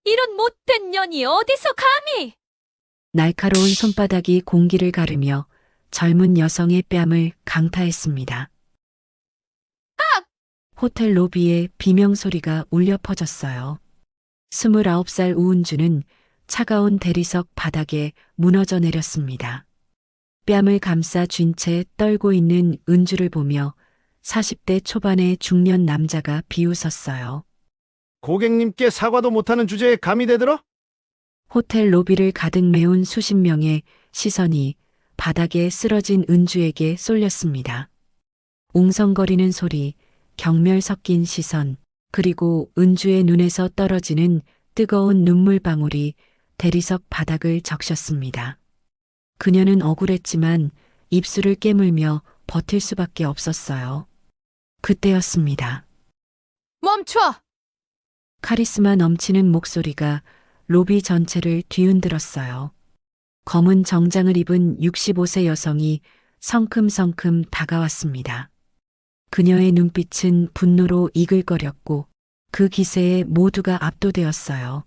이런 못된 년이 어디서 감히! 날카로운 손바닥이 공기를 가르며 젊은 여성의 뺨을 강타했습니다. 호텔 로비에 비명소리가 울려 퍼졌어요. 29살 우은주는 차가운 대리석 바닥에 무너져 내렸습니다. 뺨을 감싸 쥔 채 떨고 있는 은주를 보며 40대 초반의 중년 남자가 비웃었어요. 고객님께 사과도 못하는 주제에 감히 대들어? 호텔 로비를 가득 메운 수십 명의 시선이 바닥에 쓰러진 은주에게 쏠렸습니다. 웅성거리는 소리, 경멸 섞인 시선, 그리고 은주의 눈에서 떨어지는 뜨거운 눈물방울이 대리석 바닥을 적셨습니다. 그녀는 억울했지만 입술을 깨물며 버틸 수밖에 없었어요. 그때였습니다. 멈춰! 카리스마 넘치는 목소리가 로비 전체를 뒤흔들었어요. 검은 정장을 입은 65세 여성이 성큼성큼 다가왔습니다. 그녀의 눈빛은 분노로 이글거렸고 그 기세에 모두가 압도되었어요.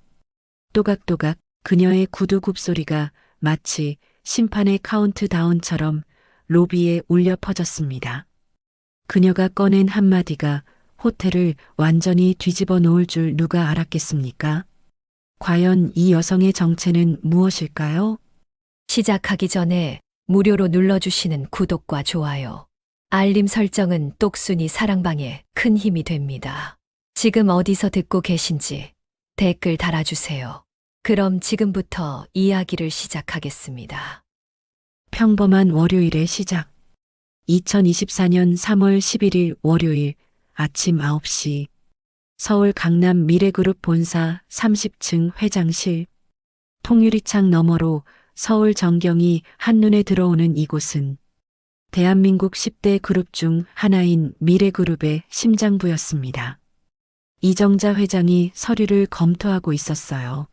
또각또각 그녀의 구두 굽소리가 마치 심판의 카운트다운처럼 로비에 울려 퍼졌습니다. 그녀가 꺼낸 한마디가 호텔을 완전히 뒤집어 놓을 줄 누가 알았겠습니까? 과연 이 여성의 정체는 무엇일까요? 시작하기 전에 무료로 눌러주시는 구독과 좋아요, 알림 설정은 똑순이 사랑방에 큰 힘이 됩니다. 지금 어디서 듣고 계신지 댓글 달아주세요. 그럼 지금부터 이야기를 시작하겠습니다. 평범한 월요일의 시작. 2024년 3월 11일 월요일 아침 9시 서울 강남 미래그룹 본사 30층 회장실. 통유리창 너머로 서울 전경이 한눈에 들어오는 이곳은 대한민국 10대 그룹 중 하나인 미래그룹의 심장부였습니다. 이정자 회장이 서류를 검토하고 있었어요.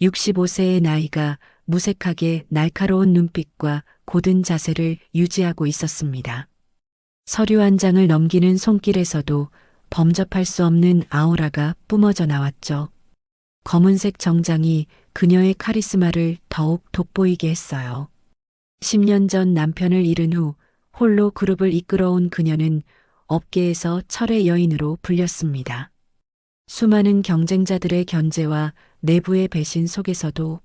65세의 나이가 무색하게 날카로운 눈빛과 고든 자세를 유지하고 있었습니다. 서류 한 장을 넘기는 손길에서도 범접할 수 없는 아우라가 뿜어져 나왔죠. 검은색 정장이 그녀의 카리스마를 더욱 돋보이게 했어요. 10년 전 남편을 잃은 후 홀로 그룹을 이끌어온 그녀는 업계에서 철의 여인으로 불렸습니다. 수많은 경쟁자들의 견제와 내부의 배신 속에서도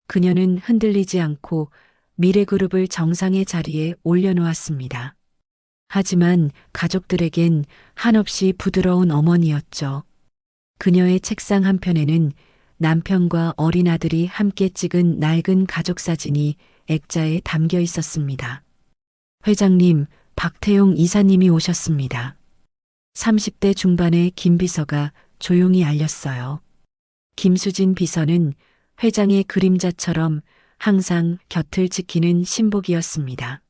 그녀는 흔들리지 않고 미래그룹을 정상의 자리에 올려놓았습니다. 하지만 가족들에겐 한없이 부드러운 어머니였죠. 그녀의 책상 한편에는 남편과 어린 아들이 함께 찍은 낡은 가족 사진이 액자에 담겨 있었습니다. 회장님, 박태용 이사님이 오셨습니다. 30대 중반의 김 비서가 조용히 알렸어요. 김수진 비서는 회장의 그림자처럼 항상 곁을 지키는 신복이었습니다.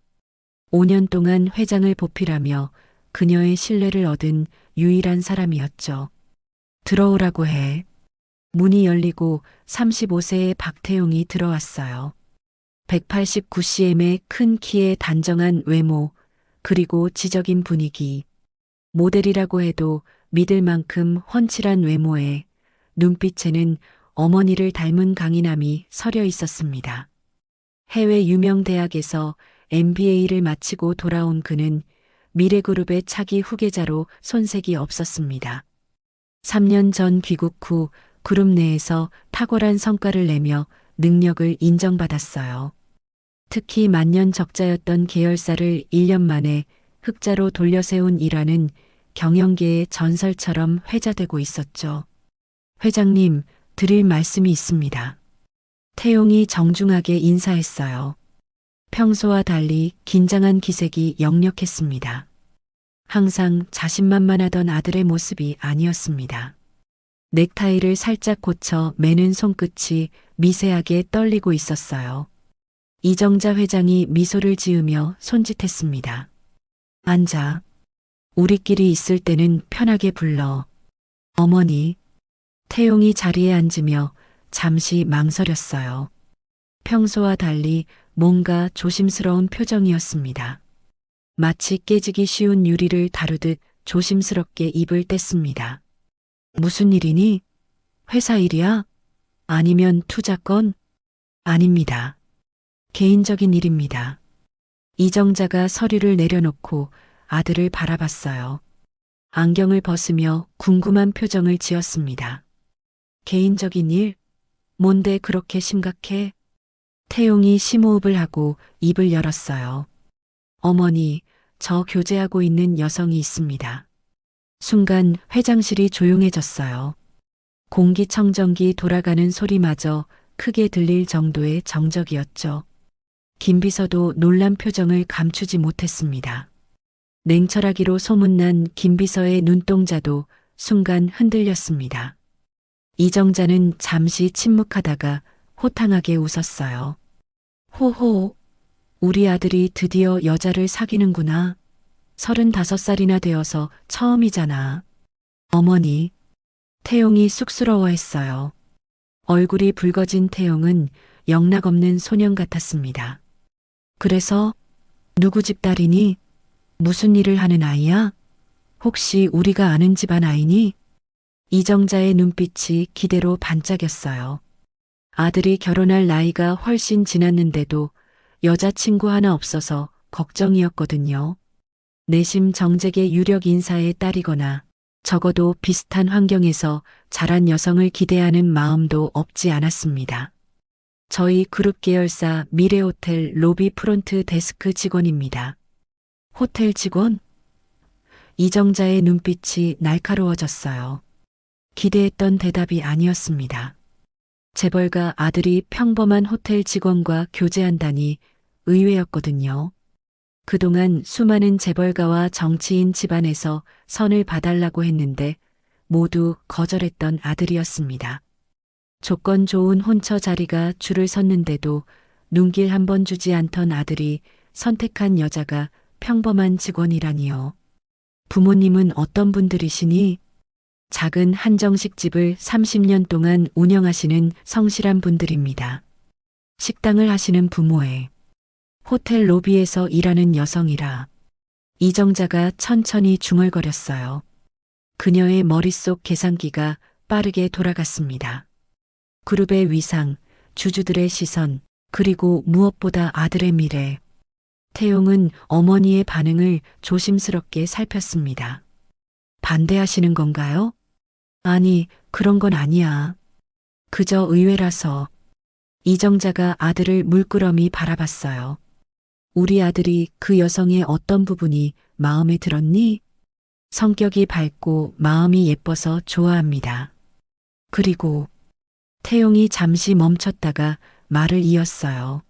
5년 동안 회장을 보필하며 그녀의 신뢰를 얻은 유일한 사람이었죠. 들어오라고 해. 문이 열리고 35세의 박태용이 들어왔어요. 189cm의 큰 키에 단정한 외모, 그리고 지적인 분위기. 모델이라고 해도 믿을 만큼 훤칠한 외모에 눈빛에는 어머니를 닮은 강인함이 서려 있었습니다. 해외 유명 대학에서 MBA를 마치고 돌아온 그는 미래그룹의 차기 후계자로 손색이 없었습니다. 3년 전 귀국 후 그룹 내에서 탁월한 성과를 내며 능력을 인정받았어요. 특히 만년적자였던 계열사를 1년 만에 흑자로 돌려세운 일화는 경영계의 전설처럼 회자되고 있었죠. 회장님, 드릴 말씀이 있습니다. 태용이 정중하게 인사했어요. 평소와 달리 긴장한 기색이 역력했습니다. 항상 자신만만하던 아들의 모습이 아니었습니다. 넥타이를 살짝 고쳐 매는 손끝이 미세하게 떨리고 있었어요. 이정자 회장이 미소를 지으며 손짓했습니다. 앉아. 우리끼리 있을 때는 편하게 불러. 어머니. 태용이 자리에 앉으며 잠시 망설였어요. 평소와 달리 뭔가 조심스러운 표정이었습니다. 마치 깨지기 쉬운 유리를 다루듯 조심스럽게 입을 뗐습니다. 무슨 일이니? 회사 일이야? 아니면 투자건? 아닙니다. 개인적인 일입니다. 이정자가 서류를 내려놓고 아들을 바라봤어요. 안경을 벗으며 궁금한 표정을 지었습니다. 개인적인 일? 뭔데 그렇게 심각해? 태용이 심호흡을 하고 입을 열었어요. 어머니, 저 교제하고 있는 여성이 있습니다. 순간 회장실이 조용해졌어요. 공기청정기 돌아가는 소리마저 크게 들릴 정도의 정적이었죠. 김 비서도 놀란 표정을 감추지 못했습니다. 냉철하기로 소문난 김 비서의 눈동자도 순간 흔들렸습니다. 이정자는 잠시 침묵하다가 호탕하게 웃었어요. 호호, 우리 아들이 드디어 여자를 사귀는구나. 35살이나 되어서 처음이잖아. 어머니, 태용이 쑥스러워했어요. 얼굴이 붉어진 태용은 영락없는 소년 같았습니다. 그래서 누구 집 딸이니? 무슨 일을 하는 아이야? 혹시 우리가 아는 집안 아이니? 이정자의 눈빛이 기대로 반짝였어요. 아들이 결혼할 나이가 훨씬 지났는데도 여자친구 하나 없어서 걱정이었거든요. 내심 정직의 유력 인사의 딸이거나 적어도 비슷한 환경에서 자란 여성을 기대하는 마음도 없지 않았습니다. 저희 그룹 계열사 미래호텔 로비 프론트 데스크 직원입니다. 호텔 직원? 이정자의 눈빛이 날카로워졌어요. 기대했던 대답이 아니었습니다. 재벌가 아들이 평범한 호텔 직원과 교제한다니 의외였거든요. 그동안 수많은 재벌가와 정치인 집안에서 선을 봐달라고 했는데 모두 거절했던 아들이었습니다. 조건 좋은 혼처 자리가 줄을 섰는데도 눈길 한 번 주지 않던 아들이 선택한 여자가 평범한 직원이라니요. 부모님은 어떤 분들이시니? 작은 한정식집을 30년 동안 운영하시는 성실한 분들입니다. 식당을 하시는 부모에 호텔 로비에서 일하는 여성이라 이정자가 천천히 중얼거렸어요. 그녀의 머릿속 계산기가 빠르게 돌아갔습니다. 그룹의 위상, 주주들의 시선, 그리고 무엇보다 아들의 미래. 태용은 어머니의 반응을 조심스럽게 살폈습니다. 반대하시는 건가요? 아니, 그런 건 아니야. 그저 의외라서. 이정자가 아들을 물끄러미 바라봤어요. 우리 아들이 그 여성의 어떤 부분이 마음에 들었니? 성격이 밝고 마음이 예뻐서 좋아합니다. 그리고 태용이 잠시 멈췄다가 말을 이었어요.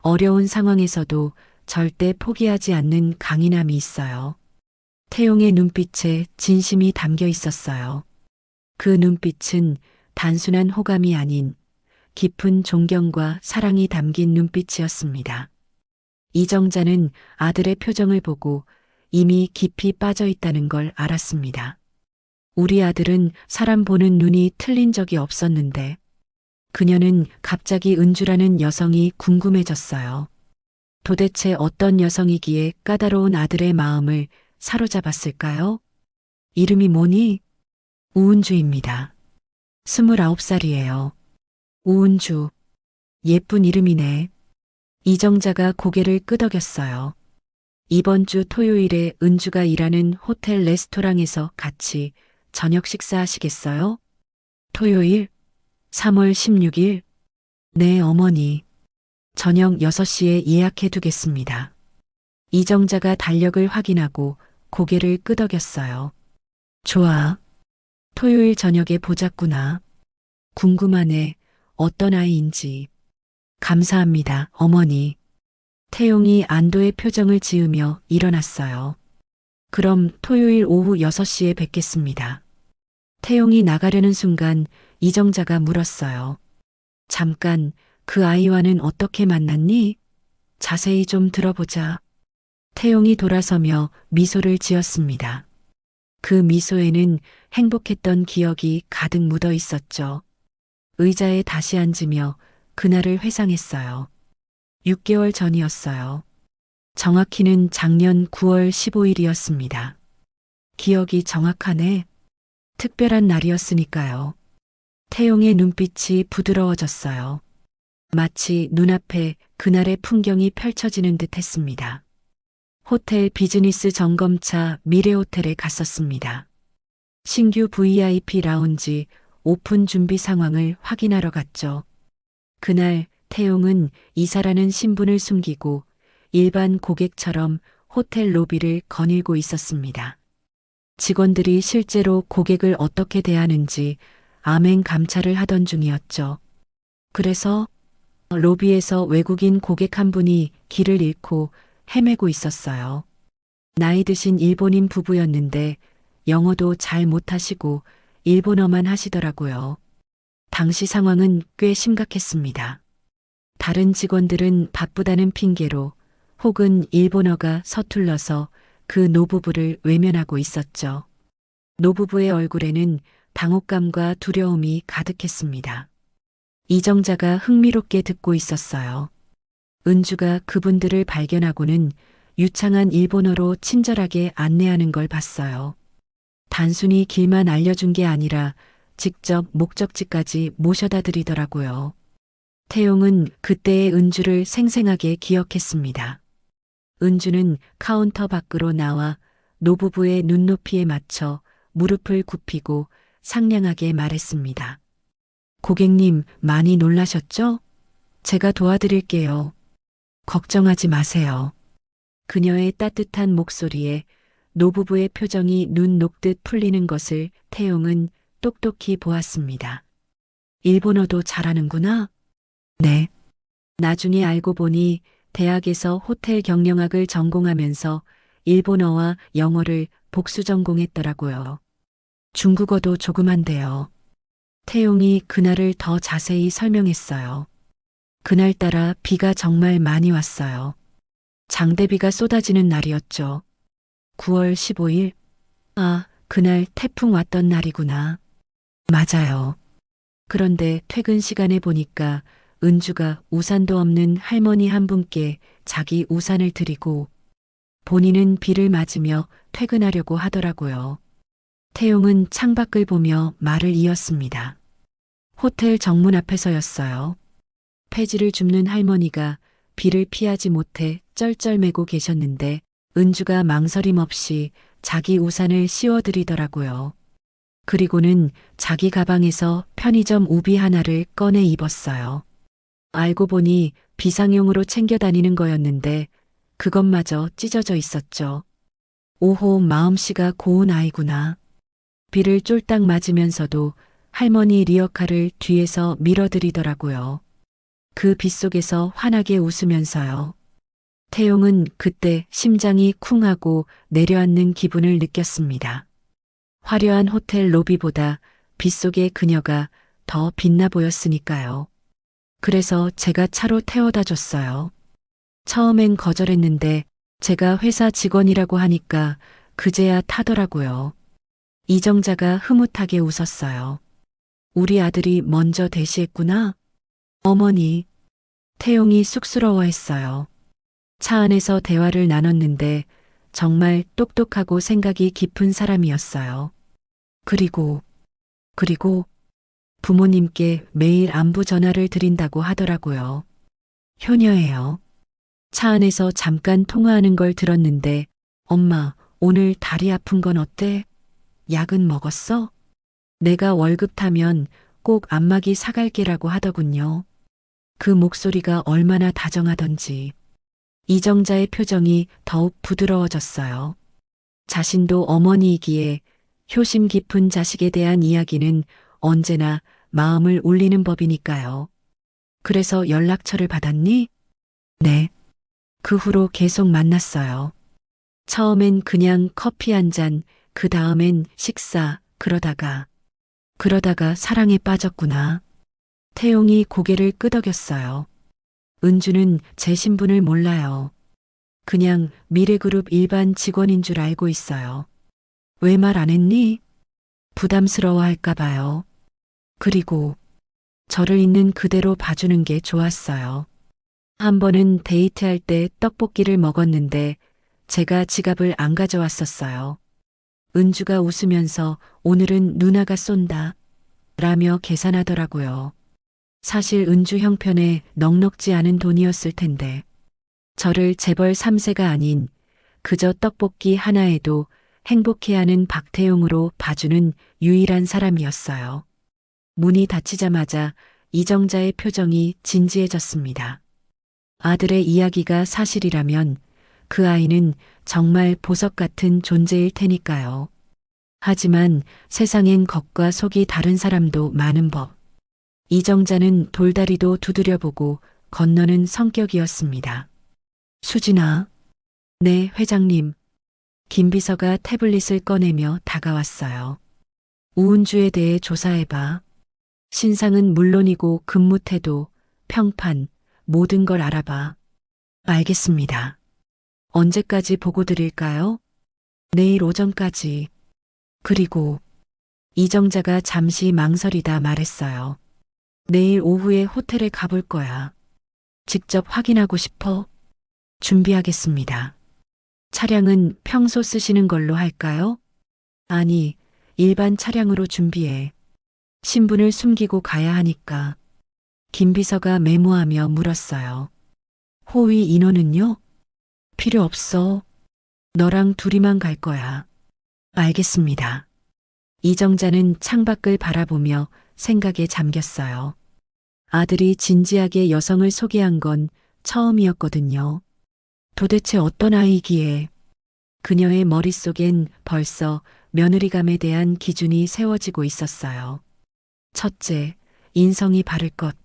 어려운 상황에서도 절대 포기하지 않는 강인함이 있어요. 태용의 눈빛에 진심이 담겨 있었어요. 그 눈빛은 단순한 호감이 아닌 깊은 존경과 사랑이 담긴 눈빛이었습니다. 이정자는 아들의 표정을 보고 이미 깊이 빠져 있다는 걸 알았습니다. 우리 아들은 사람 보는 눈이 틀린 적이 없었는데 그녀는 갑자기 은주라는 여성이 궁금해졌어요. 도대체 어떤 여성이기에 까다로운 아들의 마음을 사로잡았을까요? 이름이 뭐니? 우은주입니다. 29살이에요. 우은주. 예쁜 이름이네. 이정자가 고개를 끄덕였어요. 이번 주 토요일에 은주가 일하는 호텔 레스토랑에서 같이 저녁 식사하시겠어요? 토요일? 3월 16일? 네, 어머니. 저녁 6시에 예약해 두겠습니다. 이정자가 달력을 확인하고 고개를 끄덕였어요. 좋아. 토요일 저녁에 보자꾸나. 궁금하네. 어떤 아이인지. 감사합니다, 어머니. 태용이 안도의 표정을 지으며 일어났어요. 그럼 토요일 오후 6시에 뵙겠습니다. 태용이 나가려는 순간 이정자가 물었어요. 잠깐, 그 아이와는 어떻게 만났니? 자세히 좀 들어보자. 태용이 돌아서며 미소를 지었습니다. 그 미소에는 행복했던 기억이 가득 묻어 있었죠. 의자에 다시 앉으며 그날을 회상했어요. 6개월 전이었어요. 정확히는 작년 9월 15일이었습니다. 기억이 정확하네. 특별한 날이었으니까요. 태용의 눈빛이 부드러워졌어요. 마치 눈앞에 그날의 풍경이 펼쳐지는 듯 했습니다. 호텔 비즈니스 점검차 미래호텔에 갔었습니다. 신규 VIP 라운지 오픈 준비 상황을 확인하러 갔죠. 그날 태용은 이사라는 신분을 숨기고 일반 고객처럼 호텔 로비를 거닐고 있었습니다. 직원들이 실제로 고객을 어떻게 대하는지 암행 감찰을 하던 중이었죠. 그래서 로비에서 외국인 고객 한 분이 길을 잃고 헤매고 있었어요. 나이 드신 일본인 부부였는데 영어도 잘 못하시고 일본어만 하시더라고요. 당시 상황은 꽤 심각했습니다. 다른 직원들은 바쁘다는 핑계로 혹은 일본어가 서툴러서 그 노부부를 외면하고 있었죠. 노부부의 얼굴에는 당혹감과 두려움이 가득했습니다. 이정자가 흥미롭게 듣고 있었어요. 은주가 그분들을 발견하고는 유창한 일본어로 친절하게 안내하는 걸 봤어요. 단순히 길만 알려준 게 아니라 직접 목적지까지 모셔다 드리더라고요. 태용은 그때의 은주를 생생하게 기억했습니다. 은주는 카운터 밖으로 나와 노부부의 눈높이에 맞춰 무릎을 굽히고 상냥하게 말했습니다. 고객님, 많이 놀라셨죠? 제가 도와드릴게요. 걱정하지 마세요. 그녀의 따뜻한 목소리에 노부부의 표정이 눈 녹듯 풀리는 것을 태용은 똑똑히 보았습니다. 일본어도 잘하는구나? 네. 나중에 알고 보니 대학에서 호텔 경영학을 전공하면서 일본어와 영어를 복수 전공했더라고요. 중국어도 조금 한대요. 태용이 그날을 더 자세히 설명했어요. 그날따라 비가 정말 많이 왔어요. 장대비가 쏟아지는 날이었죠. 9월 15일? 아, 그날 태풍 왔던 날이구나. 맞아요. 그런데 퇴근 시간에 보니까 은주가 우산도 없는 할머니 한 분께 자기 우산을 드리고 본인은 비를 맞으며 퇴근하려고 하더라고요. 태용은 창밖을 보며 말을 이었습니다. 호텔 정문 앞에서였어요. 폐지를 줍는 할머니가 비를 피하지 못해 쩔쩔매고 계셨는데 은주가 망설임 없이 자기 우산을 씌워드리더라고요. 그리고는 자기 가방에서 편의점 우비 하나를 꺼내 입었어요. 알고 보니 비상용으로 챙겨 다니는 거였는데 그것마저 찢어져 있었죠. 오호, 마음씨가 고운 아이구나. 비를 쫄딱 맞으면서도 할머니 리어카를 뒤에서 밀어드리더라고요. 그 빗속에서 환하게 웃으면서요. 태용은 그때 심장이 쿵하고 내려앉는 기분을 느꼈습니다. 화려한 호텔 로비보다 빗속의 그녀가 더 빛나 보였으니까요. 그래서 제가 차로 태워다 줬어요. 처음엔 거절했는데 제가 회사 직원이라고 하니까 그제야 타더라고요. 이정자가 흐뭇하게 웃었어요. 우리 아들이 먼저 대시했구나. 어머니. 태용이 쑥스러워했어요. 차 안에서 대화를 나눴는데 정말 똑똑하고 생각이 깊은 사람이었어요. 그리고 부모님께 매일 안부 전화를 드린다고 하더라고요. 효녀예요. 차 안에서 잠깐 통화하는 걸 들었는데 엄마, 오늘 다리 아픈 건 어때? 약은 먹었어? 내가 월급 타면 꼭 안마기 사갈게라고 하더군요. 그 목소리가 얼마나 다정하던지. 이정자의 표정이 더욱 부드러워졌어요. 자신도 어머니이기에 효심 깊은 자식에 대한 이야기는 언제나 마음을 울리는 법이니까요. 그래서 연락처를 받았니? 네. 그 후로 계속 만났어요. 처음엔 그냥 커피 한 잔, 그 다음엔 식사, 그러다가 사랑에 빠졌구나. 태용이 고개를 끄덕였어요. 은주는 제 신분을 몰라요. 그냥 미래그룹 일반 직원인 줄 알고 있어요. 왜 말 안 했니? 부담스러워 할까 봐요. 그리고 저를 있는 그대로 봐주는 게 좋았어요. 한 번은 데이트할 때 떡볶이를 먹었는데 제가 지갑을 안 가져왔었어요. 은주가 웃으면서 오늘은 누나가 쏜다. 라며 계산하더라고요. 사실 은주 형편에 넉넉지 않은 돈이었을 텐데 저를 재벌 3세가 아닌 그저 떡볶이 하나에도 행복해하는 박태용으로 봐주는 유일한 사람이었어요. 문이 닫히자마자 이정자의 표정이 진지해졌습니다. 아들의 이야기가 사실이라면 그 아이는 정말 보석 같은 존재일 테니까요. 하지만 세상엔 겉과 속이 다른 사람도 많은 법. 이정자는 돌다리도 두드려보고 건너는 성격이었습니다. 수진아. 네, 회장님. 김 비서가 태블릿을 꺼내며 다가왔어요. 우은주에 대해 조사해봐. 신상은 물론이고 근무 태도, 평판, 모든 걸 알아봐. 알겠습니다. 언제까지 보고 드릴까요? 내일 오전까지. 그리고 이정자가 잠시 망설이다 말했어요. 내일 오후에 호텔에 가볼 거야. 직접 확인하고 싶어? 준비하겠습니다. 차량은 평소 쓰시는 걸로 할까요? 아니, 일반 차량으로 준비해. 신분을 숨기고 가야 하니까. 김 비서가 메모하며 물었어요. 호위 인원은요? 필요 없어. 너랑 둘이만 갈 거야. 알겠습니다. 이정자는 창밖을 바라보며 생각에 잠겼어요. 아들이 진지하게 여성을 소개한 건 처음이었거든요. 도대체 어떤 아이기에 그녀의 머릿속엔 벌써 며느리감에 대한 기준이 세워지고 있었어요. 첫째, 인성이 바를 것.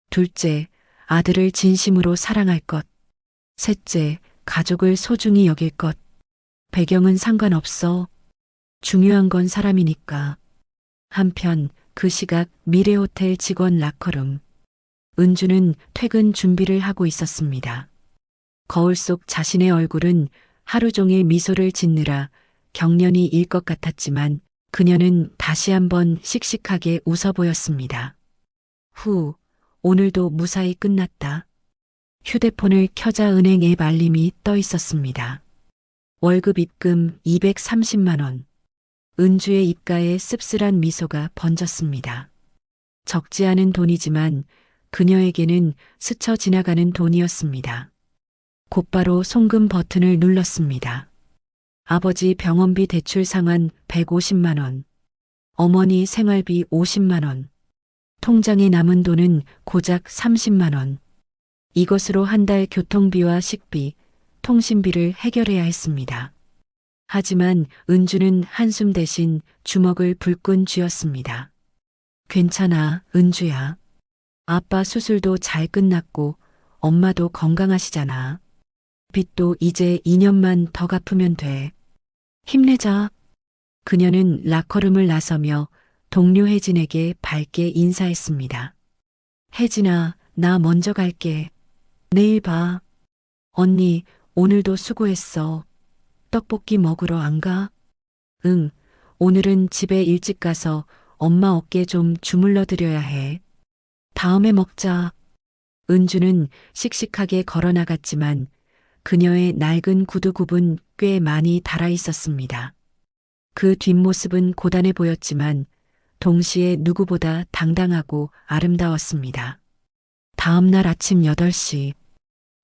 둘째, 아들을 진심으로 사랑할 것. 셋째, 가족을 소중히 여길 것. 배경은 상관없어. 중요한 건 사람이니까. 한편 그 시각 미래호텔 직원 라커룸. 은주는 퇴근 준비를 하고 있었습니다. 거울 속 자신의 얼굴은 하루 종일 미소를 짓느라 경련이 일 것 같았지만 그녀는 다시 한번 씩씩하게 웃어 보였습니다. 오늘도 무사히 끝났다. 휴대폰을 켜자 은행 앱 알림이 떠 있었습니다. 월급 입금 230만 원. 은주의 입가에 씁쓸한 미소가 번졌습니다. 적지 않은 돈이지만 그녀에게는 스쳐 지나가는 돈이었습니다. 곧바로 송금 버튼을 눌렀습니다. 아버지 병원비 대출 상환 150만 원. 어머니 생활비 50만 원. 통장에 남은 돈은 고작 30만 원. 이것으로 한 달 교통비와 식비, 통신비를 해결해야 했습니다. 하지만 은주는 한숨 대신 주먹을 불끈 쥐었습니다. 괜찮아, 은주야. 아빠 수술도 잘 끝났고 엄마도 건강하시잖아. 빚도 이제 2년만 더 갚으면 돼. 힘내자. 그녀는 라커룸을 나서며 동료 혜진에게 밝게 인사했습니다. 혜진아, 나 먼저 갈게. 내일 봐. 언니, 오늘도 수고했어. 떡볶이 먹으러 안 가? 응, 오늘은 집에 일찍 가서 엄마 어깨 좀 주물러 드려야 해. 다음에 먹자. 은주는 씩씩하게 걸어 나갔지만 그녀의 낡은 구두굽은 꽤 많이 달아 있었습니다. 그 뒷모습은 고단해 보였지만 동시에 누구보다 당당하고 아름다웠습니다. 다음 날 아침 8시,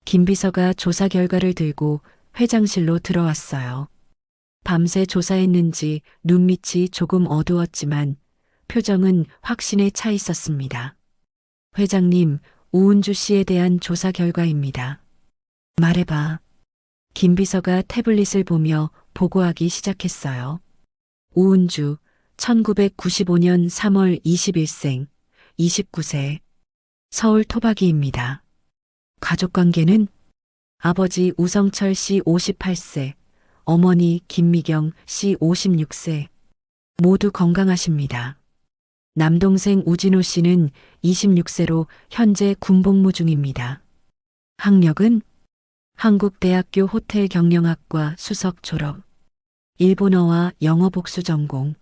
김 비서가 조사 결과를 들고 회장실로 들어왔어요. 밤새 조사했는지 눈밑이 조금 어두웠지만 표정은 확신에 차 있었습니다. 회장님, 우은주 씨에 대한 조사 결과입니다. 말해봐. 김 비서가 태블릿을 보며 보고하기 시작했어요. 우은주, 1995년 3월 20일생, 29세, 서울 토박이입니다. 가족관계는 아버지 우성철 씨 58세, 어머니 김미경 씨 56세, 모두 건강하십니다. 남동생 우진호 씨는 26세로 현재 군복무 중입니다. 학력은 한국대학교 호텔 경영학과 수석 졸업, 일본어와 영어 복수 전공,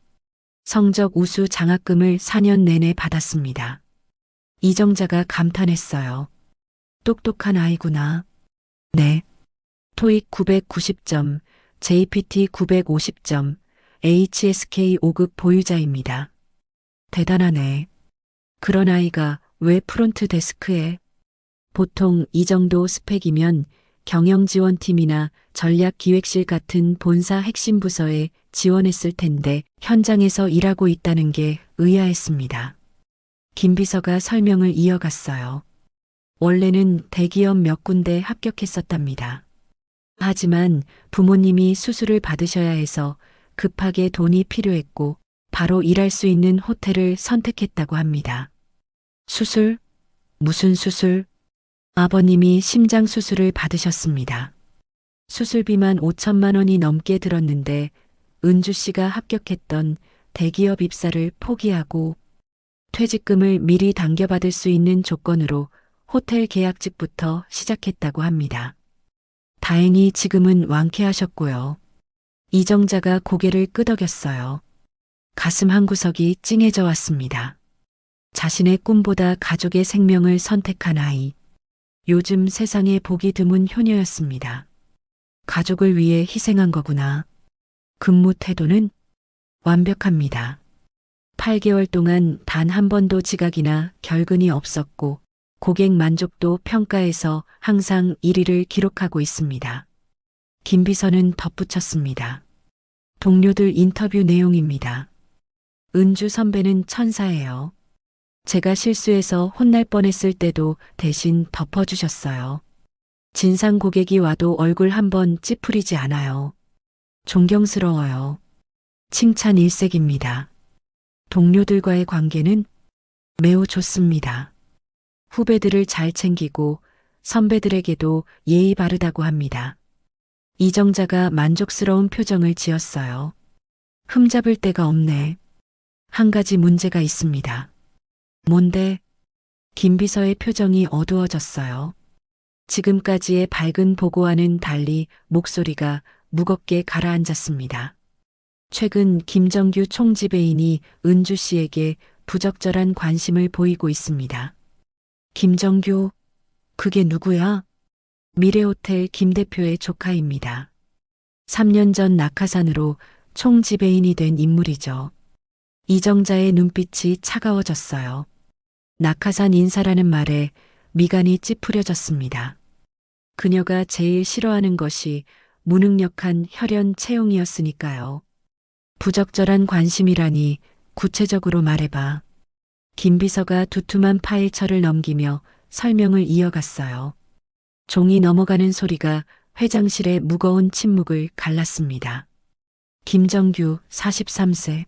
성적 우수 장학금을 4년 내내 받았습니다. 이정자가 감탄했어요. 똑똑한 아이구나. 네. 토익 990점, JPT 950점, HSK 5급 보유자입니다. 대단하네. 그런 아이가 왜 프론트 데스크에? 보통 이 정도 스펙이면 경영지원팀이나 전략기획실 같은 본사 핵심 부서에 지원했을 텐데 현장에서 일하고 있다는 게 의아했습니다. 김 비서가 설명을 이어갔어요. 원래는 대기업 몇 군데 합격했었답니다. 하지만 부모님이 수술을 받으셔야 해서 급하게 돈이 필요했고 바로 일할 수 있는 호텔을 선택했다고 합니다. 수술? 무슨 수술? 아버님이 심장 수술을 받으셨습니다. 수술비만 5천만 원이 넘게 들었는데 은주 씨가 합격했던 대기업 입사를 포기하고 퇴직금을 미리 당겨받을 수 있는 조건으로 호텔 계약직부터 시작했다고 합니다. 다행히 지금은 완쾌하셨고요. 이정자가 고개를 끄덕였어요. 가슴 한구석이 찡해져 왔습니다. 자신의 꿈보다 가족의 생명을 선택한 아이. 요즘 세상에 보기 드문 효녀였습니다. 가족을 위해 희생한 거구나. 근무 태도는 완벽합니다. 8개월 동안 단 한 번도 지각이나 결근이 없었고 고객 만족도 평가에서 항상 1위를 기록하고 있습니다. 김 비서는 덧붙였습니다. 동료들 인터뷰 내용입니다. 은주 선배는 천사예요. 제가 실수해서 혼날 뻔했을 때도 대신 덮어주셨어요. 진상 고객이 와도 얼굴 한번 찌푸리지 않아요. 존경스러워요. 칭찬 일색입니다. 동료들과의 관계는 매우 좋습니다. 후배들을 잘 챙기고 선배들에게도 예의 바르다고 합니다. 이정자가 만족스러운 표정을 지었어요. 흠잡을 데가 없네. 한 가지 문제가 있습니다. 뭔데? 김 비서의 표정이 어두워졌어요. 지금까지의 밝은 보고와는 달리 목소리가 무겁게 가라앉았습니다. 최근 김정규 총지배인이 은주 씨에게 부적절한 관심을 보이고 있습니다. 김정규, 그게 누구야? 미래호텔 김 대표의 조카입니다. 3년 전 낙하산으로 총지배인이 된 인물이죠. 이정자의 눈빛이 차가워졌어요. 낙하산 인사라는 말에 미간이 찌푸려졌습니다. 그녀가 제일 싫어하는 것이 무능력한 혈연 채용이었으니까요. 부적절한 관심이라니 구체적으로 말해봐. 김 비서가 두툼한 파일철을 넘기며 설명을 이어갔어요. 종이 넘어가는 소리가 회장실의 무거운 침묵을 갈랐습니다. 김정규 43세.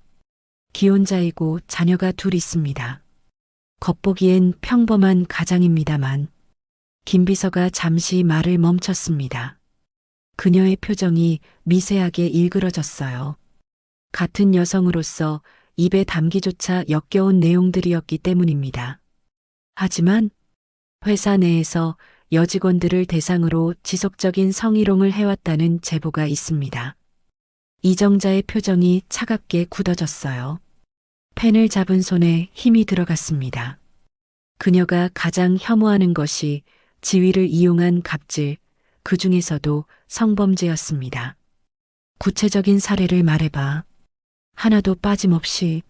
기혼자이고 자녀가 둘 있습니다. 겉보기엔 평범한 가장입니다만 김 비서가 잠시 말을 멈췄습니다. 그녀의 표정이 미세하게 일그러졌어요. 같은 여성으로서 입에 담기조차 역겨운 내용들이었기 때문입니다. 하지만 회사 내에서 여직원들을 대상으로 지속적인 성희롱을 해왔다는 제보가 있습니다. 이정자의 표정이 차갑게 굳어졌어요. 펜을 잡은 손에 힘이 들어갔습니다. 그녀가 가장 혐오하는 것이 지위를 이용한 갑질, 그 중에서도 성범죄였습니다. 구체적인 사례를 말해봐. 하나도 빠짐없이.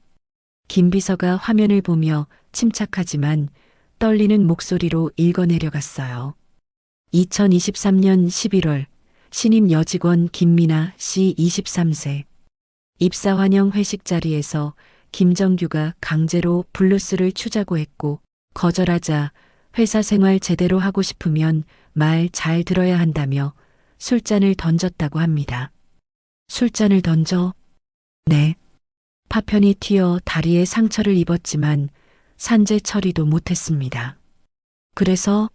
김 비서가 화면을 보며 침착하지만 떨리는 목소리로 읽어내려갔어요. 2023년 11월 신임 여직원 김미나 씨 23세. 입사 환영 회식 자리에서 김정규가 강제로 블루스를 추자고 했고 거절하자 회사 생활 제대로 하고 싶으면 말 잘 들어야 한다며 술잔을 던졌다고 합니다. 술잔을 던져? 네. 파편이 튀어 다리에 상처를 입었지만 산재 처리도 못했습니다. 그래서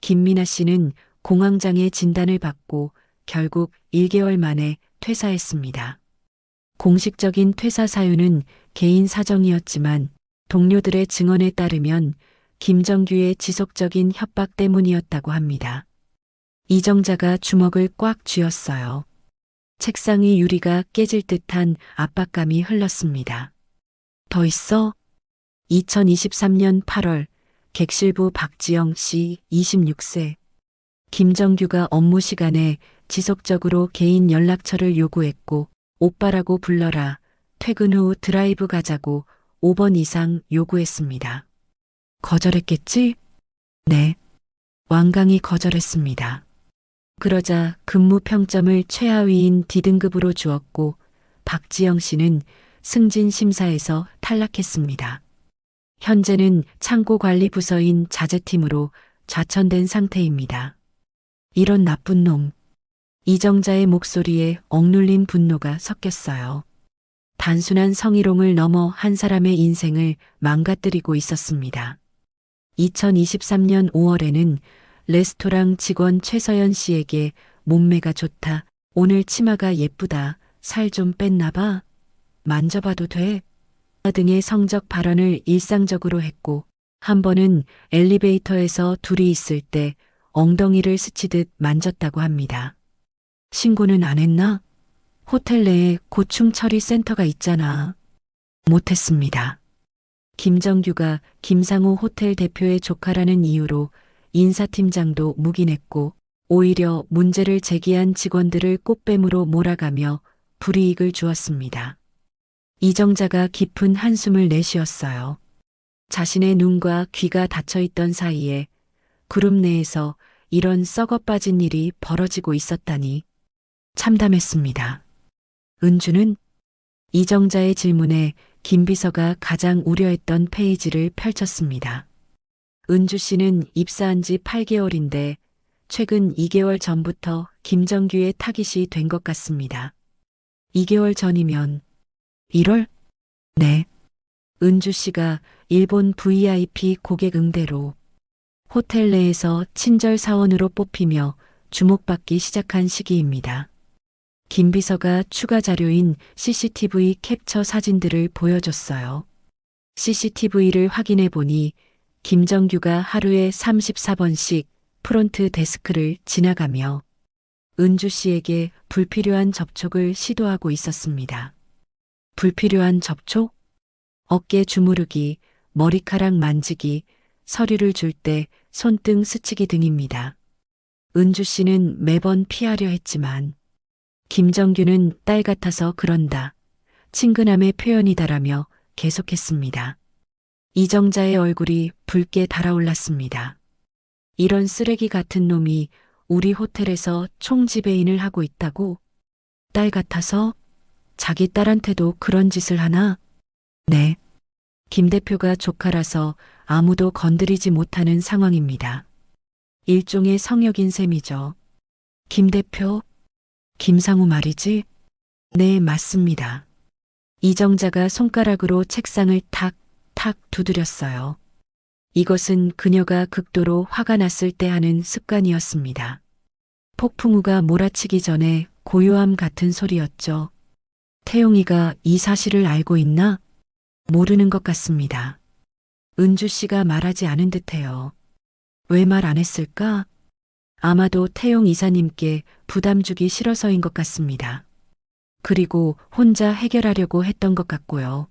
김미나 씨는 공황장애 진단을 받고 결국 1개월 만에 퇴사했습니다. 공식적인 퇴사 사유는 개인 사정이었지만 동료들의 증언에 따르면 김정규의 지속적인 협박 때문이었다고 합니다. 이정자가 주먹을 꽉 쥐었어요. 책상 위 유리가 깨질 듯한 압박감이 흘렀습니다. 더 있어? 2023년 8월 객실부 박지영 씨 26세. 김정규가 업무 시간에 지속적으로 개인 연락처를 요구했고 오빠라고 불러라, 퇴근 후 드라이브 가자고 5번 이상 요구했습니다. 거절했겠지? 네. 완강히 거절했습니다. 그러자 근무 평점을 최하위인 D등급으로 주었고 박지영 씨는 승진 심사에서 탈락했습니다. 현재는 창고관리 부서인 자재팀으로 좌천된 상태입니다. 이런 나쁜 놈. 이정자의 목소리에 억눌린 분노가 섞였어요. 단순한 성희롱을 넘어 한 사람의 인생을 망가뜨리고 있었습니다. 2023년 5월에는 레스토랑 직원 최서연 씨에게 몸매가 좋다, 오늘 치마가 예쁘다, 살 좀 뺐나 봐, 만져봐도 돼 등의 성적 발언을 일상적으로 했고 한 번은 엘리베이터에서 둘이 있을 때 엉덩이를 스치듯 만졌다고 합니다. 신고는 안 했나? 호텔 내에 고충 처리 센터가 있잖아. 못했습니다. 김정규가 김상우 호텔 대표의 조카라는 이유로 인사팀장도 묵인했고 오히려 문제를 제기한 직원들을 꽃뱀으로 몰아가며 불이익을 주었습니다. 이정자가 깊은 한숨을 내쉬었어요. 자신의 눈과 귀가 닫혀있던 사이에 그룹 내에서 이런 썩어빠진 일이 벌어지고 있었다니 참담했습니다. 은주는 이정자의 질문에 김 비서가 가장 우려했던 페이지를 펼쳤습니다. 은주 씨는 입사한 지 8개월인데 최근 2개월 전부터 김정규의 타깃이 된 것 같습니다. 2개월 전이면 1월? 네. 은주 씨가 일본 VIP 고객 응대로 호텔 내에서 친절 사원으로 뽑히며 주목받기 시작한 시기입니다. 김 비서가 추가 자료인 CCTV 캡처 사진들을 보여줬어요. CCTV를 확인해 보니 김정규가 하루에 34번씩 프론트 데스크를 지나가며 은주 씨에게 불필요한 접촉을 시도하고 있었습니다. 불필요한 접촉? 어깨 주무르기, 머리카락 만지기, 서류를 줄 때 손등 스치기 등입니다. 은주 씨는 매번 피하려 했지만 김정규는 딸 같아서 그런다, 친근함의 표현이다라며 계속했습니다. 이정자의 얼굴이 붉게 달아올랐습니다. 이런 쓰레기 같은 놈이 우리 호텔에서 총지배인을 하고 있다고? 딸 같아서? 자기 딸한테도 그런 짓을 하나? 네. 김 대표가 조카라서 아무도 건드리지 못하는 상황입니다. 일종의 성역인 셈이죠. 김 대표? 김상우 말이지? 네, 맞습니다. 이정자가 손가락으로 책상을 탁 두드렸어요. 이것은 그녀가 극도로 화가 났을 때 하는 습관이었습니다. 폭풍우가 몰아치기 전에 고요함 같은 소리였죠. 태용이가 이 사실을 알고 있나? 모르는 것 같습니다. 은주 씨가 말하지 않은 듯해요. 왜 말 안 했을까? 아마도 태용 이사님께 부담 주기 싫어서인 것 같습니다. 그리고 혼자 해결하려고 했던 것 같고요.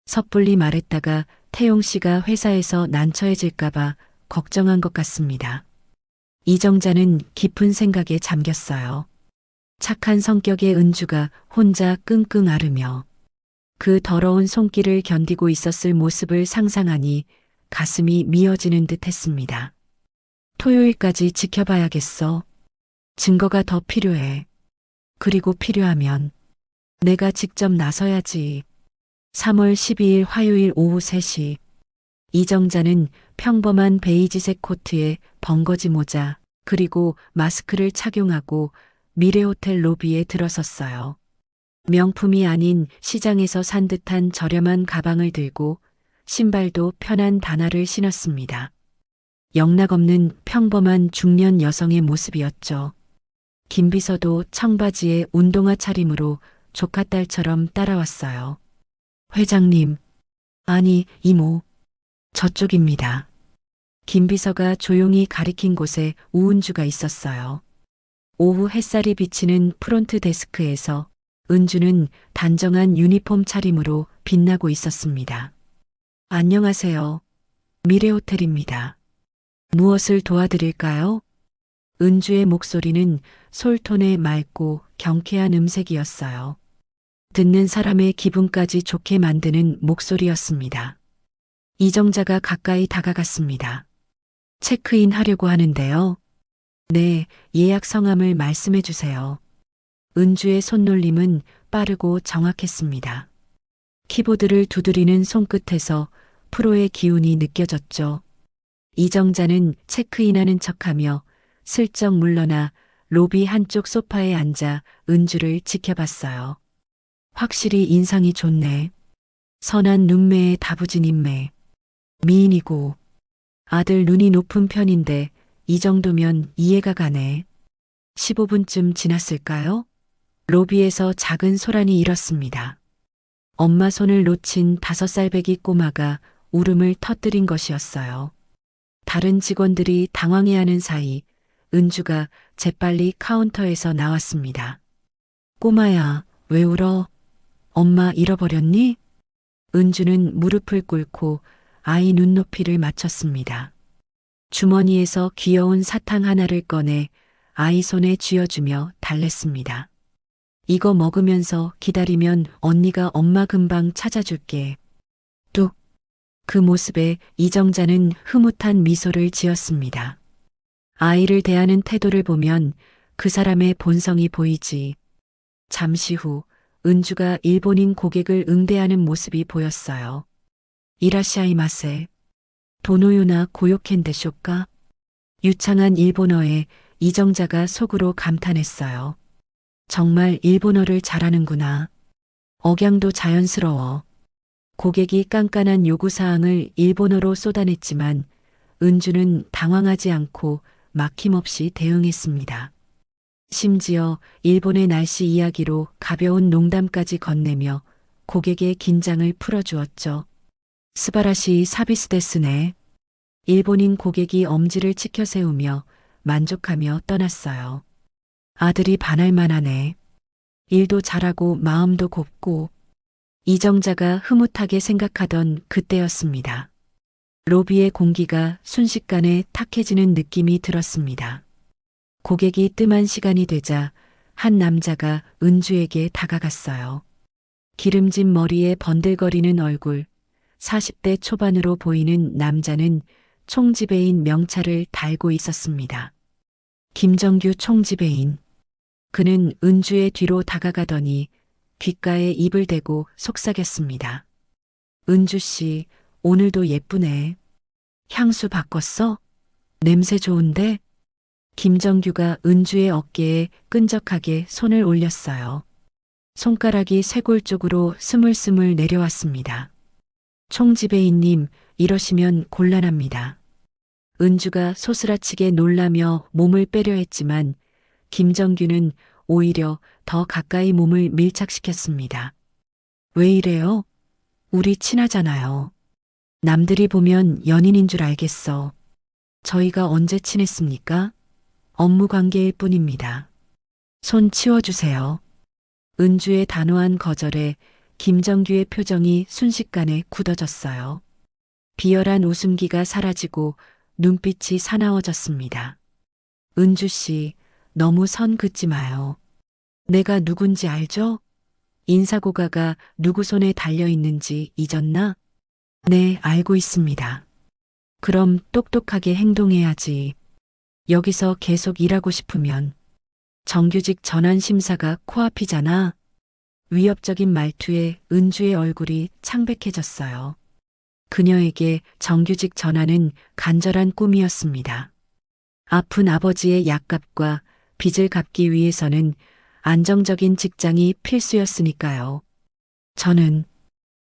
섣불리 말했다가 태용 씨가 회사에서 난처해질까봐 걱정한 것 같습니다. 이정자는 깊은 생각에 잠겼어요. 착한 성격의 은주가 혼자 끙끙 앓으며 그 더러운 손길을 견디고 있었을 모습을 상상하니 가슴이 미어지는 듯 했습니다. 토요일까지 지켜봐야겠어. 증거가 더 필요해. 그리고 필요하면 내가 직접 나서야지. 3월 12일 화요일 오후 3시. 이정자는 평범한 베이지색 코트에 벙거지 모자, 그리고 마스크를 착용하고 미래호텔 로비에 들어섰어요. 명품이 아닌 시장에서 산 듯한 저렴한 가방을 들고 신발도 편한 단화를 신었습니다. 영락없는 평범한 중년 여성의 모습이었죠. 김 비서도 청바지에 운동화 차림으로 조카딸처럼 따라왔어요. 회장님, 아니 이모, 저쪽입니다. 김 비서가 조용히 가리킨 곳에 우은주가 있었어요. 오후 햇살이 비치는 프론트 데스크에서 은주는 단정한 유니폼 차림으로 빛나고 있었습니다. 안녕하세요. 미래호텔입니다. 무엇을 도와드릴까요? 은주의 목소리는 솔톤의 맑고 경쾌한 음색이었어요. 듣는 사람의 기분까지 좋게 만드는 목소리였습니다. 이정자가 가까이 다가갔습니다. 체크인 하려고 하는데요. 네, 예약 성함을 말씀해 주세요. 은주의 손놀림은 빠르고 정확했습니다. 키보드를 두드리는 손끝에서 프로의 기운이 느껴졌죠. 이정자는 체크인하는 척하며 슬쩍 물러나 로비 한쪽 소파에 앉아 은주를 지켜봤어요. 확실히 인상이 좋네. 선한 눈매에 다부진 인매. 미인이고 아들 눈이 높은 편인데 이 정도면 이해가 가네. 15분쯤 지났을까요? 로비에서 작은 소란이 일었습니다. 엄마 손을 놓친 5살 배기 꼬마가 울음을 터뜨린 것이었어요. 다른 직원들이 당황해하는 사이 은주가 재빨리 카운터에서 나왔습니다. 꼬마야, 왜 울어? 엄마 잃어버렸니? 은주는 무릎을 꿇고 아이 눈높이를 맞췄습니다. 주머니에서 귀여운 사탕 하나를 꺼내 아이 손에 쥐어주며 달랬습니다. 이거 먹으면서 기다리면 언니가 엄마 금방 찾아줄게. 뚝. 그 모습에 이정자는 흐뭇한 미소를 지었습니다. 아이를 대하는 태도를 보면 그 사람의 본성이 보이지. 잠시 후 은주가 일본인 고객을 응대하는 모습이 보였어요. 이라시아이마세. 도노요나 고요켄데 쇼까? 유창한 일본어에 이정자가 속으로 감탄했어요. 정말 일본어를 잘하는구나. 억양도 자연스러워. 고객이 깐깐한 요구사항을 일본어로 쏟아냈지만 은주는 당황하지 않고 막힘없이 대응했습니다. 심지어 일본의 날씨 이야기로 가벼운 농담까지 건네며 고객의 긴장을 풀어주었죠. 스바라시 사비스 데스네. 일본인 고객이 엄지를 치켜 세우며 만족하며 떠났어요. 아들이 반할 만하네. 일도 잘하고 마음도 곱고. 이정자가 흐뭇하게 생각하던 그때였습니다. 로비의 공기가 순식간에 탁해지는 느낌이 들었습니다. 고객이 뜸한 시간이 되자 한 남자가 은주에게 다가갔어요. 기름진 머리에 번들거리는 얼굴, 40대 초반으로 보이는 남자는 총지배인 명찰을 달고 있었습니다. 김정규 총지배인. 그는 은주의 뒤로 다가가더니 귓가에 입을 대고 속삭였습니다. 은주 씨, 오늘도 예쁘네. 향수 바꿨어? 냄새 좋은데? 김정규가 은주의 어깨에 끈적하게 손을 올렸어요. 손가락이 쇄골 쪽으로 스물스물 내려왔습니다. 총지배인님, 이러시면 곤란합니다. 은주가 소스라치게 놀라며 몸을 빼려 했지만 김정규는 오히려 더 가까이 몸을 밀착시켰습니다. 왜 이래요? 우리 친하잖아요. 남들이 보면 연인인 줄 알겠어. 저희가 언제 친했습니까? 업무 관계일 뿐입니다. 손 치워주세요. 은주의 단호한 거절에 김정규의 표정이 순식간에 굳어졌어요. 비열한 웃음기가 사라지고 눈빛이 사나워졌습니다. 은주 씨, 너무 선 긋지 마요. 내가 누군지 알죠? 인사고가가 누구 손에 달려있는지 잊었나? 네, 알고 있습니다. 그럼 똑똑하게 행동해야지. 여기서 계속 일하고 싶으면. 정규직 전환 심사가 코앞이잖아. 위협적인 말투에 은주의 얼굴이 창백해졌어요. 그녀에게 정규직 전환은 간절한 꿈이었습니다. 아픈 아버지의 약값과 빚을 갚기 위해서는 안정적인 직장이 필수였으니까요. 저는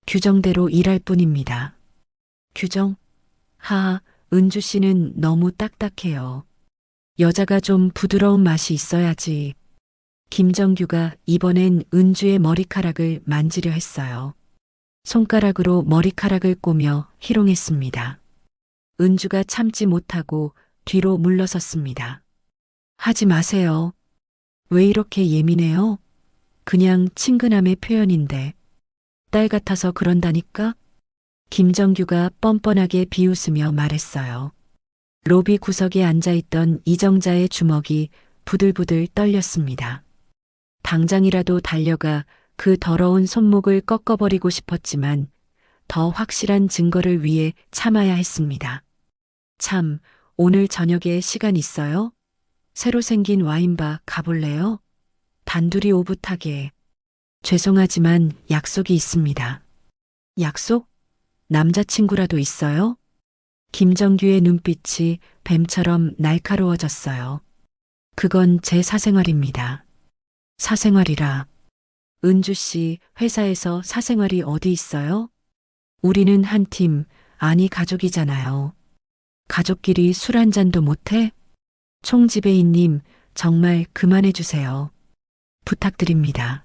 규정대로 일할 뿐입니다. 규정? 하하, 은주 씨는 너무 딱딱해요. 여자가 좀 부드러운 맛이 있어야지. 김정규가 이번엔 은주의 머리카락을 만지려 했어요. 손가락으로 머리카락을 꼬며 희롱했습니다. 은주가 참지 못하고 뒤로 물러섰습니다. 하지 마세요. 왜 이렇게 예민해요? 그냥 친근함의 표현인데. 딸 같아서 그런다니까? 김정규가 뻔뻔하게 비웃으며 말했어요. 로비 구석에 앉아있던 이정자의 주먹이 부들부들 떨렸습니다. 당장이라도 달려가 그 더러운 손목을 꺾어버리고 싶었지만 더 확실한 증거를 위해 참아야 했습니다. 참, 오늘 저녁에 시간 있어요? 새로 생긴 와인바 가볼래요? 단둘이 오붓하게. 죄송하지만 약속이 있습니다. 약속? 남자친구라도 있어요? 김정규의 눈빛이 뱀처럼 날카로워졌어요. 그건 제 사생활입니다. 사생활이라. 은주 씨, 회사에서 사생활이 어디 있어요? 우리는 한 팀, 아니 가족이잖아요. 가족끼리 술 한 잔도 못해? 총지배인님, 정말 그만해 주세요. 부탁드립니다.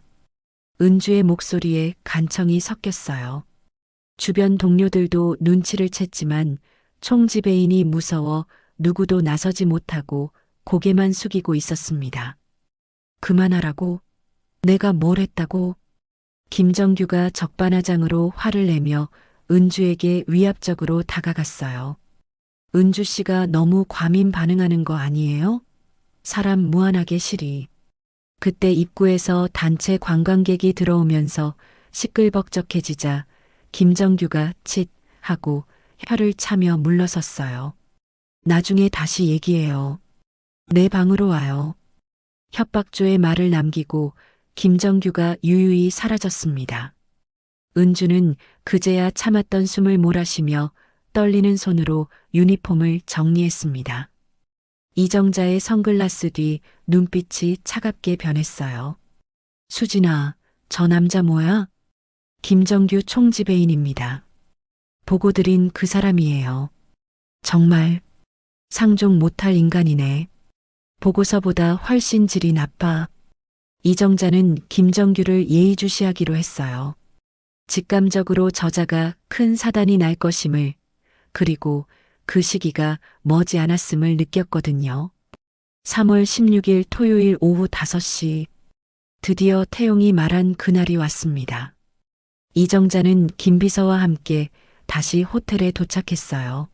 은주의 목소리에 간청이 섞였어요. 주변 동료들도 눈치를 챘지만 총지배인이 무서워 누구도 나서지 못하고 고개만 숙이고 있었습니다. 그만하라고? 내가 뭘 했다고? 김정규가 적반하장으로 화를 내며 은주에게 위압적으로 다가갔어요. 은주 씨가 너무 과민 반응하는 거 아니에요? 사람 무한하게 시리. 그때 입구에서 단체 관광객이 들어오면서 시끌벅적해지자 김정규가 칫 하고 혀를 차며 물러섰어요. 나중에 다시 얘기해요. 내 방으로 와요. 협박조의 말을 남기고 김정규가 유유히 사라졌습니다. 은주는 그제야 참았던 숨을 몰아쉬며 떨리는 손으로 유니폼을 정리했습니다. 이정자의 선글라스 뒤 눈빛이 차갑게 변했어요. 수진아, 저 남자 뭐야? 김정규 총지배인입니다. 보고 드린 그 사람이에요. 정말 상종 못할 인간이네. 보고서보다 훨씬 질이 나빠. 이정자는 김정규를 예의주시하기로 했어요. 직감적으로 저자가 큰 사단이 날 것임을, 그리고 그 시기가 머지 않았음을 느꼈거든요. 3월 16일 토요일 오후 5시, 드디어 태용이 말한 그날이 왔습니다. 이정자는 김비서와 함께 다시 호텔에 도착했어요.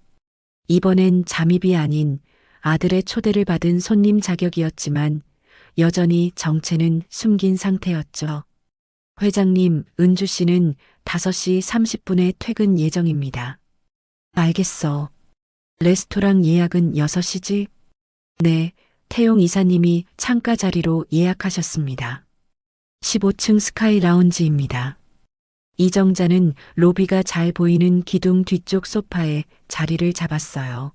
이번엔 잠입이 아닌 아들의 초대를 받은 손님 자격이었지만 여전히 정체는 숨긴 상태였죠. 회장님, 은주 씨는 5시 30분에 퇴근 예정입니다. 알겠어. 레스토랑 예약은 6시지? 네, 태용 이사님이 창가 자리로 예약하셨습니다. 15층 스카이 라운지입니다. 이정자는 로비가 잘 보이는 기둥 뒤쪽 소파에 자리를 잡았어요.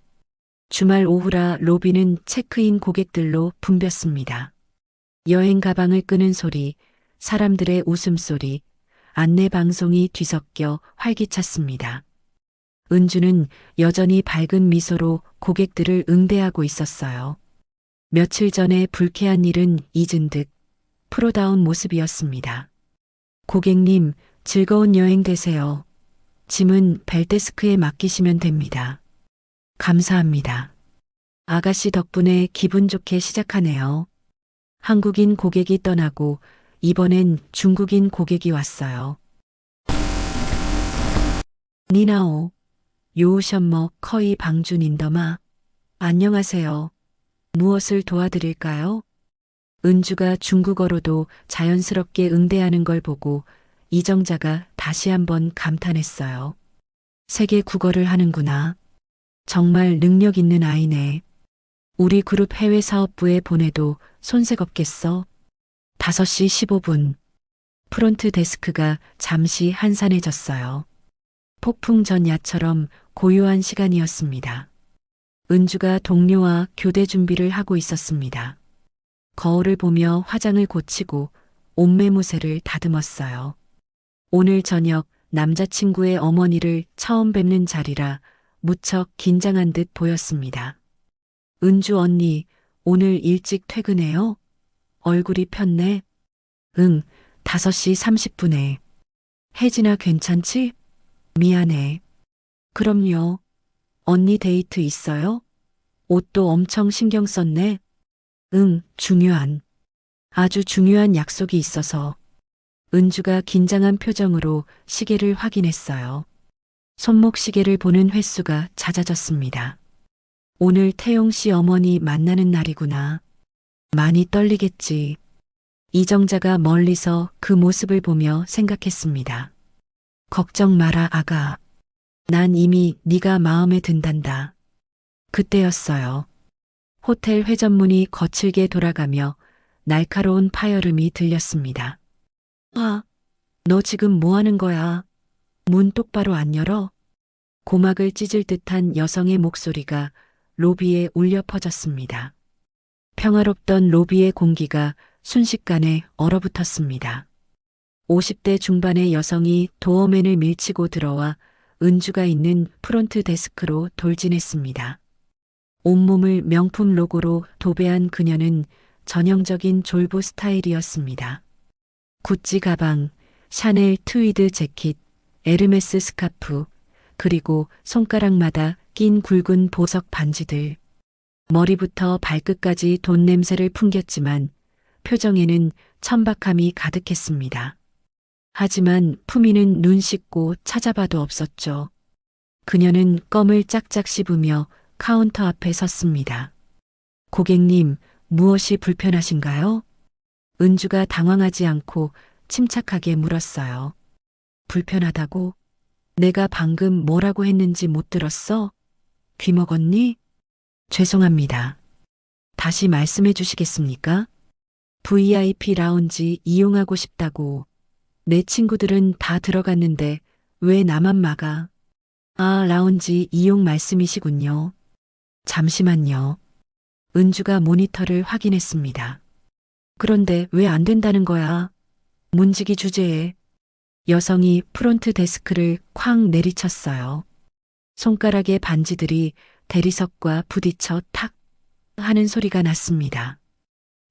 주말 오후라 로비는 체크인 고객들로 붐볐습니다. 여행 가방을 끄는 소리, 사람들의 웃음소리, 안내 방송이 뒤섞여 활기찼습니다. 은주는 여전히 밝은 미소로 고객들을 응대하고 있었어요. 며칠 전에 불쾌한 일은 잊은 듯 프로다운 모습이었습니다. 고객님, 즐거운 여행 되세요. 짐은 벨데스크에 맡기시면 됩니다. 감사합니다. 아가씨 덕분에 기분 좋게 시작하네요. 한국인 고객이 떠나고 이번엔 중국인 고객이 왔어요. 니나오, 요우션머 커이 방준인더마. 안녕하세요. 무엇을 도와드릴까요? 은주가 중국어로도 자연스럽게 응대하는 걸 보고 이정자가 다시 한번 감탄했어요. 세계 국어를 하는구나. 정말 능력 있는 아이네. 우리 그룹 해외 사업부에 보내도 손색 없겠어. 5시 15분. 프론트 데스크가 잠시 한산해졌어요. 폭풍 전야처럼 고요한 시간이었습니다. 은주가 동료와 교대 준비를 하고 있었습니다. 거울을 보며 화장을 고치고 옷매무새를 다듬었어요. 오늘 저녁 남자친구의 어머니를 처음 뵙는 자리라 무척 긴장한 듯 보였습니다. 은주 언니, 오늘 일찍 퇴근해요? 얼굴이 폈네? 응, 5시 30분에. 혜진아 괜찮지? 미안해. 그럼요. 언니 데이트 있어요? 옷도 엄청 신경 썼네. 응, 아주 중요한 약속이 있어서. 은주가 긴장한 표정으로 시계를 확인했어요. 손목 시계를 보는 횟수가 잦아졌습니다. 오늘 태용 씨 어머니 만나는 날이구나. 많이 떨리겠지. 이정자가 멀리서 그 모습을 보며 생각했습니다. 걱정 마라 아가. 난 이미 네가 마음에 든단다. 그때였어요. 호텔 회전문이 거칠게 돌아가며 날카로운 파열음이 들렸습니다. 아, 너 지금 뭐 하는 거야? 문 똑바로 안 열어? 고막을 찢을 듯한 여성의 목소리가 로비에 울려 퍼졌습니다. 평화롭던 로비의 공기가 순식간에 얼어붙었습니다. 50대 중반의 여성이 도어맨을 밀치고 들어와 은주가 있는 프론트 데스크로 돌진했습니다. 온몸을 명품 로고로 도배한 그녀는 전형적인 졸부 스타일이었습니다. 구찌 가방, 샤넬 트위드 재킷, 에르메스 스카프, 그리고 손가락마다 낀 굵은 보석 반지들. 머리부터 발끝까지 돈 냄새를 풍겼지만 표정에는 천박함이 가득했습니다. 하지만 품위는 눈 씻고 찾아봐도 없었죠. 그녀는 껌을 짝짝 씹으며 카운터 앞에 섰습니다. 고객님, 무엇이 불편하신가요? 은주가 당황하지 않고 침착하게 물었어요. 불편하다고? 내가 방금 뭐라고 했는지 못 들었어? 귀 먹었니? 죄송합니다. 다시 말씀해 주시겠습니까? VIP 라운지 이용하고 싶다고. 내 친구들은 다 들어갔는데 왜 나만 막아? 아, 라운지 이용 말씀이시군요. 잠시만요. 은주가 모니터를 확인했습니다. 그런데 왜 안 된다는 거야? 문지기 주제에. 여성이 프론트 데스크를 쾅 내리쳤어요. 손가락의 반지들이 대리석과 부딪혀 탁 하는 소리가 났습니다.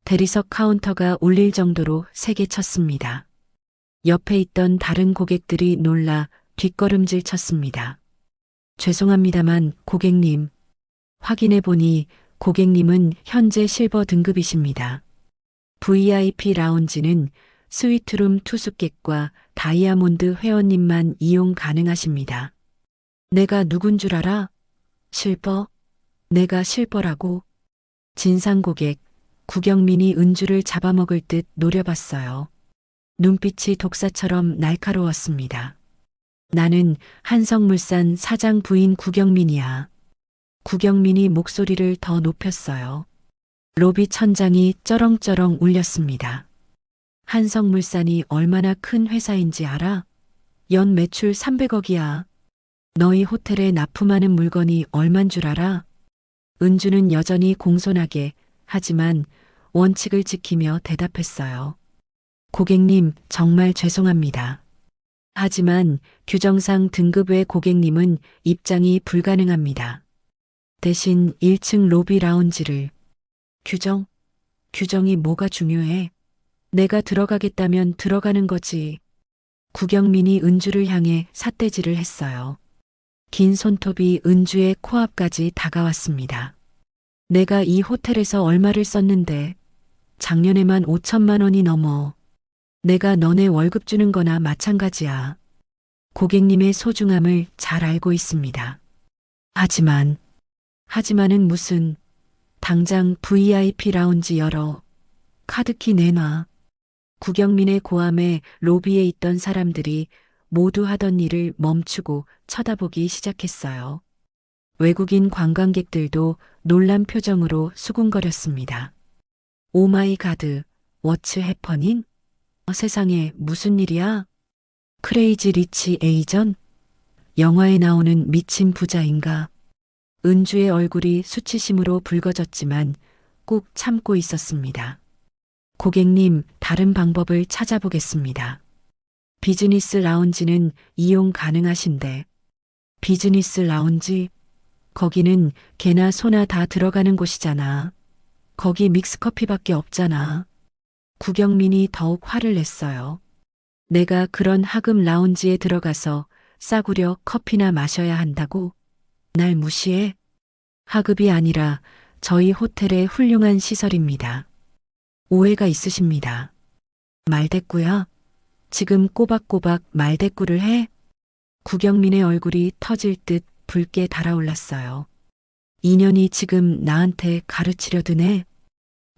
대리석 카운터가 울릴 정도로 세게 쳤습니다. 옆에 있던 다른 고객들이 놀라 뒷걸음질 쳤습니다. 죄송합니다만 고객님, 확인해 보니 고객님은 현재 실버 등급이십니다. VIP 라운지는 스위트룸 투숙객과 다이아몬드 회원님만 이용 가능하십니다. 내가 누군 줄 알아? 실버? 내가 실버라고? 진상 고객, 구경민이 은주를 잡아먹을 듯 노려봤어요. 눈빛이 독사처럼 날카로웠습니다. 나는 한성물산 사장 부인 구경민이야. 구경민이 목소리를 더 높였어요. 로비 천장이 쩌렁쩌렁 울렸습니다. 한성물산이 얼마나 큰 회사인지 알아? 연 매출 300억이야. 너희 호텔에 납품하는 물건이 얼만 줄 알아? 은주는 여전히 공손하게 하지만 원칙을 지키며 대답했어요. 고객님, 정말 죄송합니다. 하지만 규정상 등급 외 고객님은 입장이 불가능합니다. 대신 1층 로비 라운지를. 규정? 규정이 뭐가 중요해? 내가 들어가겠다면 들어가는 거지. 구경민이 은주를 향해 삿대질을 했어요. 긴 손톱이 은주의 코앞까지 다가왔습니다. 내가 이 호텔에서 얼마를 썼는데 작년에만 5천만 원이 넘어. 내가 너네 월급 주는 거나 마찬가지야. 고객님의 소중함을 잘 알고 있습니다. 하지만은 무슨, 당장 VIP 라운지 열어. 카드키 내놔. 구경민의 고함에 로비에 있던 사람들이 모두 하던 일을 멈추고 쳐다보기 시작했어요. 외국인 관광객들도 놀란 표정으로 수군거렸습니다. 오마이 가드, 워츠 해퍼닝? 세상에 무슨 일이야? 크레이지 리치 에이전? 영화에 나오는 미친 부자인가? 은주의 얼굴이 수치심으로 붉어졌지만 꾹 참고 있었습니다. 고객님, 다른 방법을 찾아보겠습니다. 비즈니스 라운지는 이용 가능하신데. 비즈니스 라운지? 거기는 개나 소나 다 들어가는 곳이잖아. 거기 믹스커피밖에 없잖아. 구경민이 더욱 화를 냈어요. 내가 그런 하급 라운지에 들어가서 싸구려 커피나 마셔야 한다고? 날 무시해? 하급이 아니라 저희 호텔의 훌륭한 시설입니다. 오해가 있으십니다. 말대꾸야? 지금 꼬박꼬박 말대꾸를 해? 구경민의 얼굴이 터질 듯 붉게 달아올랐어요. 인연이 지금 나한테 가르치려 드네?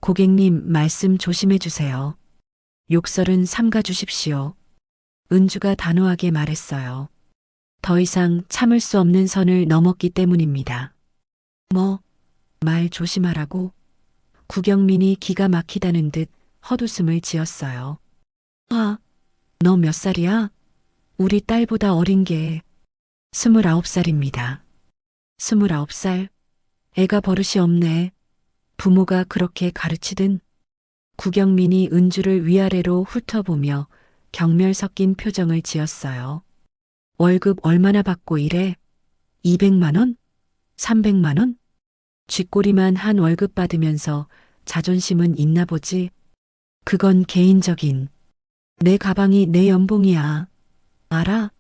고객님, 말씀 조심해 주세요. 욕설은 삼가 주십시오. 은주가 단호하게 말했어요. 더 이상 참을 수 없는 선을 넘었기 때문입니다. 말 조심하라고. 구경민이 기가 막히다는 듯 헛웃음을 지었어요. 너 몇 살이야? 우리 딸보다 어린 게 29살입니다. 29살? 애가 버릇이 없네. 부모가 그렇게 가르치든. 구경민이 은주를 위아래로 훑어보며 경멸 섞인 표정을 지었어요. 월급 얼마나 받고 일해? 200만 원? 300만 원? 쥐꼬리만 한 월급 받으면서 자존심은 있나 보지? 그건 개인적인. 내 가방이 내 연봉이야. 알아?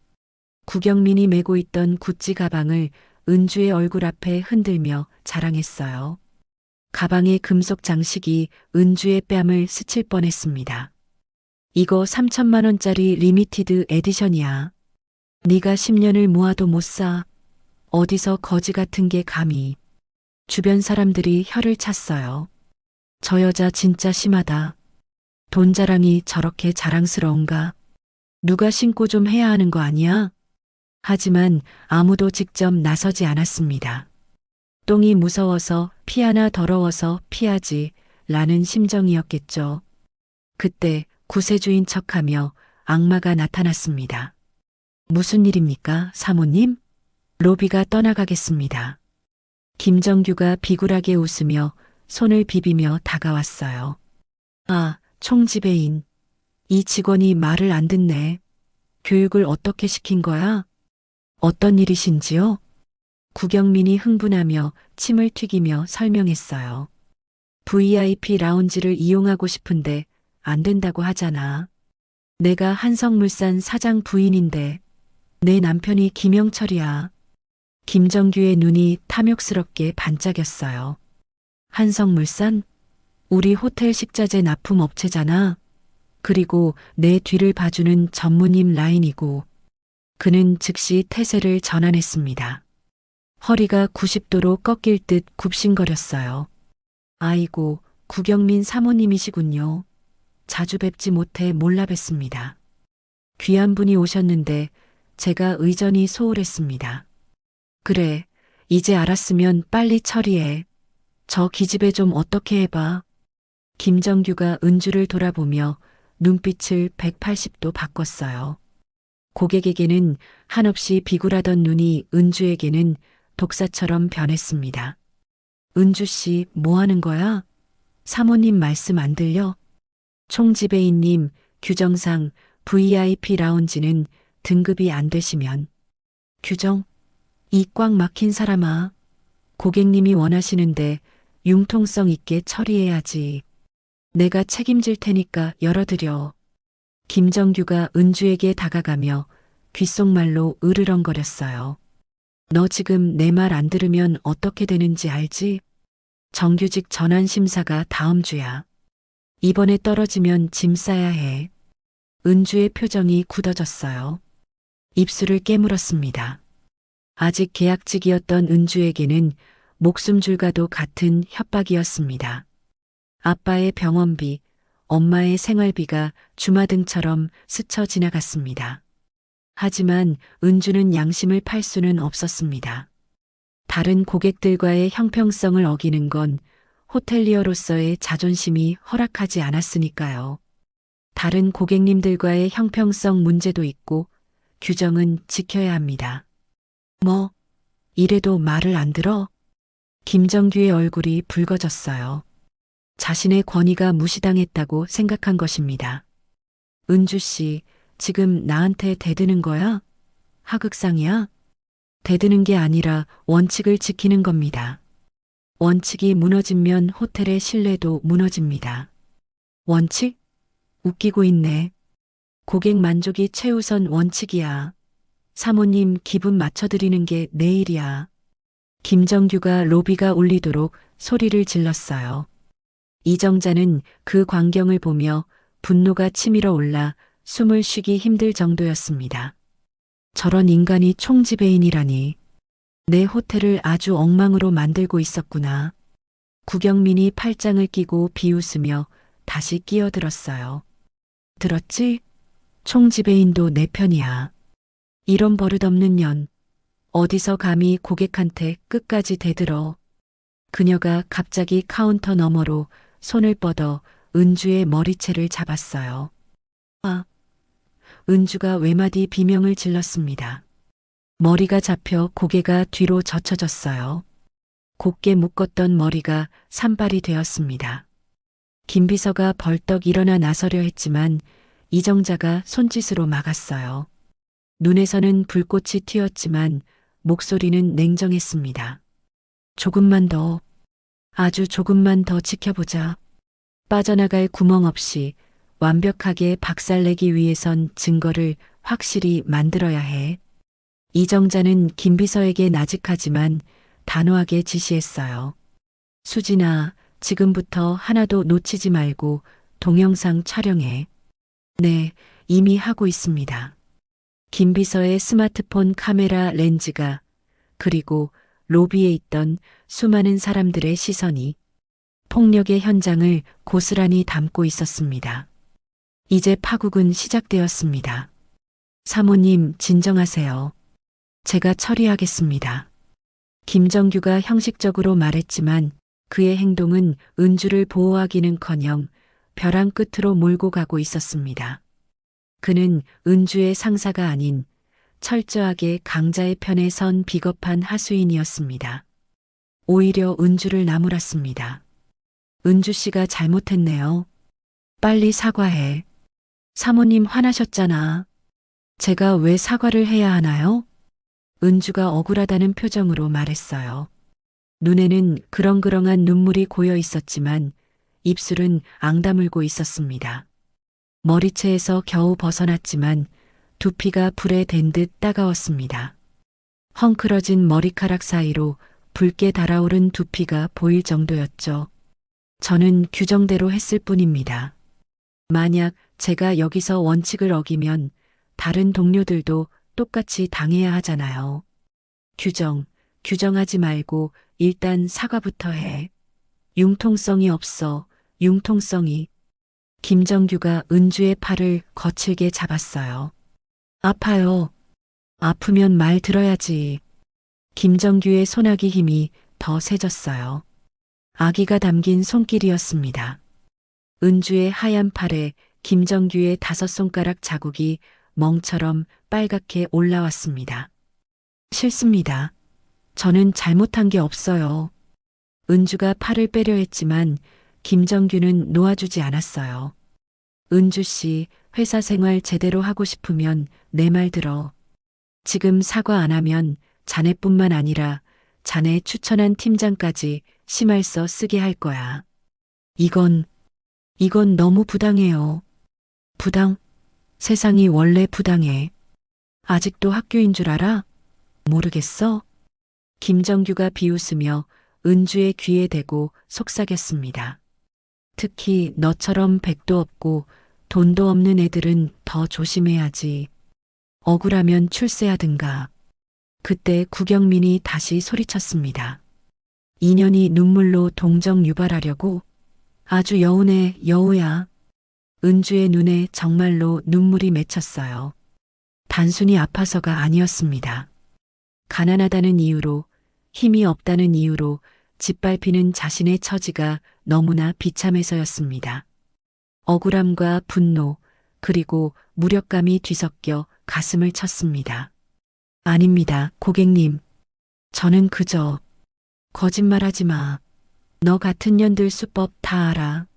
구경민이 메고 있던 구찌 가방을 은주의 얼굴 앞에 흔들며 자랑했어요. 가방의 금속 장식이 은주의 뺨을 스칠 뻔했습니다. 이거 3천만 원짜리 리미티드 에디션이야. 네가 10년을 모아도 못 사. 어디서 거지 같은 게 감히. 주변 사람들이 혀를 찼어요. 저 여자 진짜 심하다. 돈 자랑이 저렇게 자랑스러운가? 누가 신고 좀 해야 하는 거 아니야? 하지만 아무도 직접 나서지 않았습니다. 똥이 무서워서 피하나 더러워서 피하지 라는 심정이었겠죠. 그때 구세주인 척하며 악마가 나타났습니다. 무슨 일입니까, 사모님? 로비가 떠나가겠습니다. 김정규가 비굴하게 웃으며 손을 비비며 다가왔어요. 총지배인. 이 직원이 말을 안 듣네. 교육을 어떻게 시킨 거야? 어떤 일이신지요? 구경민이 흥분하며 침을 튀기며 설명했어요. VIP 라운지를 이용하고 싶은데 안 된다고 하잖아. 내가 한성물산 사장 부인인데 내 남편이 김영철이야. 김정규의 눈이 탐욕스럽게 반짝였어요. 한성물산? 우리 호텔 식자재 납품 업체잖아. 그리고 내 뒤를 봐주는 전무님 라인이고. 그는 즉시 태세를 전환했습니다. 허리가 90도로 꺾일 듯 굽신거렸어요. 아이고, 구경민 사모님이시군요. 자주 뵙지 못해 몰라 뵀습니다. 귀한 분이 오셨는데 제가 의전이 소홀했습니다. 그래, 이제 알았으면 빨리 처리해. 저 기집애 좀 어떻게 해봐. 김정규가 은주를 돌아보며 눈빛을 180도 바꿨어요. 고객에게는 한없이 비굴하던 눈이 은주에게는 독사처럼 변했습니다. 은주 씨, 뭐 하는 거야? 사모님 말씀 안 들려? 총지배인님, 규정상 VIP 라운지는 등급이 안 되시면. 규정? 이 꽉 막힌 사람아. 고객님이 원하시는데 융통성 있게 처리해야지. 내가 책임질 테니까 열어드려. 김정규가 은주에게 다가가며 귓속말로 으르렁거렸어요. 너 지금 내 말 안 들으면 어떻게 되는지 알지? 정규직 전환 심사가 다음 주야. 이번에 떨어지면 짐 싸야 해. 은주의 표정이 굳어졌어요. 입술을 깨물었습니다. 아직 계약직이었던 은주에게는 목숨줄과도 같은 협박이었습니다. 아빠의 병원비, 엄마의 생활비가 주마등처럼 스쳐 지나갔습니다. 하지만 은주는 양심을 팔 수는 없었습니다. 다른 고객들과의 형평성을 어기는 건 호텔리어로서의 자존심이 허락하지 않았으니까요. 다른 고객님들과의 형평성 문제도 있고 규정은 지켜야 합니다. 이래도 말을 안 들어? 김정규의 얼굴이 붉어졌어요. 자신의 권위가 무시당했다고 생각한 것입니다. 은주 씨, 지금 나한테 대드는 거야? 하극상이야? 대드는 게 아니라 원칙을 지키는 겁니다. 원칙이 무너지면 호텔의 신뢰도 무너집니다. 원칙? 웃기고 있네. 고객 만족이 최우선 원칙이야. 사모님 기분 맞춰드리는 게 내 일이야. 김정규가 로비가 울리도록 소리를 질렀어요. 이정자는 그 광경을 보며 분노가 치밀어 올라 숨을 쉬기 힘들 정도였습니다. 저런 인간이 총지배인이라니. 내 호텔을 아주 엉망으로 만들고 있었구나. 구경민이 팔짱을 끼고 비웃으며 다시 끼어들었어요. 들었지? 총지배인도 내 편이야. 이런 버릇없는 년. 어디서 감히 고객한테 끝까지 대들어. 그녀가 갑자기 카운터 너머로 손을 뻗어 은주의 머리채를 잡았어요. 아, 은주가 외마디 비명을 질렀습니다. 머리가 잡혀 고개가 뒤로 젖혀졌어요. 곱게 묶었던 머리가 산발이 되었습니다. 김비서가 벌떡 일어나 나서려 했지만 이정자가 손짓으로 막았어요. 눈에서는 불꽃이 튀었지만 목소리는 냉정했습니다. 조금만 더, 아주 조금만 더 지켜보자. 빠져나갈 구멍 없이 완벽하게 박살내기 위해선 증거를 확실히 만들어야 해. 이정자는 김비서에게 나직하지만 단호하게 지시했어요. 수진아, 지금부터 하나도 놓치지 말고 동영상 촬영해. 네, 이미 하고 있습니다. 김비서의 스마트폰 카메라 렌즈가 그리고 로비에 있던 수많은 사람들의 시선이 폭력의 현장을 고스란히 담고 있었습니다. 이제 파국은 시작되었습니다. 사모님, 진정하세요. 제가 처리하겠습니다. 김정규가 형식적으로 말했지만 그의 행동은 은주를 보호하기는커녕 벼랑 끝으로 몰고 가고 있었습니다. 그는 은주의 상사가 아닌 철저하게 강자의 편에 선 비겁한 하수인이었습니다. 오히려 은주를 나무랐습니다. 은주 씨가 잘못했네요. 빨리 사과해. 사모님 화나셨잖아. 제가 왜 사과를 해야 하나요? 은주가 억울하다는 표정으로 말했어요. 눈에는 그렁그렁한 눈물이 고여 있었지만 입술은 앙다물고 있었습니다. 머리채에서 겨우 벗어났지만 두피가 불에 댄 듯 따가웠습니다. 헝클어진 머리카락 사이로 붉게 달아오른 두피가 보일 정도였죠. 저는 규정대로 했을 뿐입니다. 만약 제가 여기서 원칙을 어기면 다른 동료들도 똑같이 당해야 하잖아요. 규정하지 말고 일단 사과부터 해. 융통성이 없어, 융통성이. 김정규가 은주의 팔을 거칠게 잡았어요. 아파요. 아프면 말 들어야지. 김정규의 손아귀 힘이 더 세졌어요. 아기가 담긴 손길이었습니다. 은주의 하얀 팔에 김정규의 5손가락 자국이 멍처럼 빨갛게 올라왔습니다. 싫습니다. 저는 잘못한 게 없어요. 은주가 팔을 빼려 했지만 김정규는 놓아주지 않았어요. 은주 씨, 회사 생활 제대로 하고 싶으면 내 말 들어. 지금 사과 안 하면 자네뿐만 아니라 자네 추천한 팀장까지 심할서 쓰게 할 거야. 이건 너무 부당해요. 부당? 세상이 원래 부당해. 아직도 학교인 줄 알아? 모르겠어? 김정규가 비웃으며 은주의 귀에 대고 속삭였습니다. 특히 너처럼 백도 없고 돈도 없는 애들은 더 조심해야지. 억울하면 출세하든가. 그때 구경민이 다시 소리쳤습니다. 인연이 눈물로 동정 유발하려고? 아주 여운의 여우야. 은주의 눈에 정말로 눈물이 맺혔어요. 단순히 아파서가 아니었습니다. 가난하다는 이유로, 힘이 없다는 이유로 짓밟히는 자신의 처지가 너무나 비참해서였습니다. 억울함과 분노, 그리고 무력감이 뒤섞여 가슴을 쳤습니다. 아닙니다, 고객님. 저는 그저 거짓말하지 마. 너 같은 년들 수법 다 알아.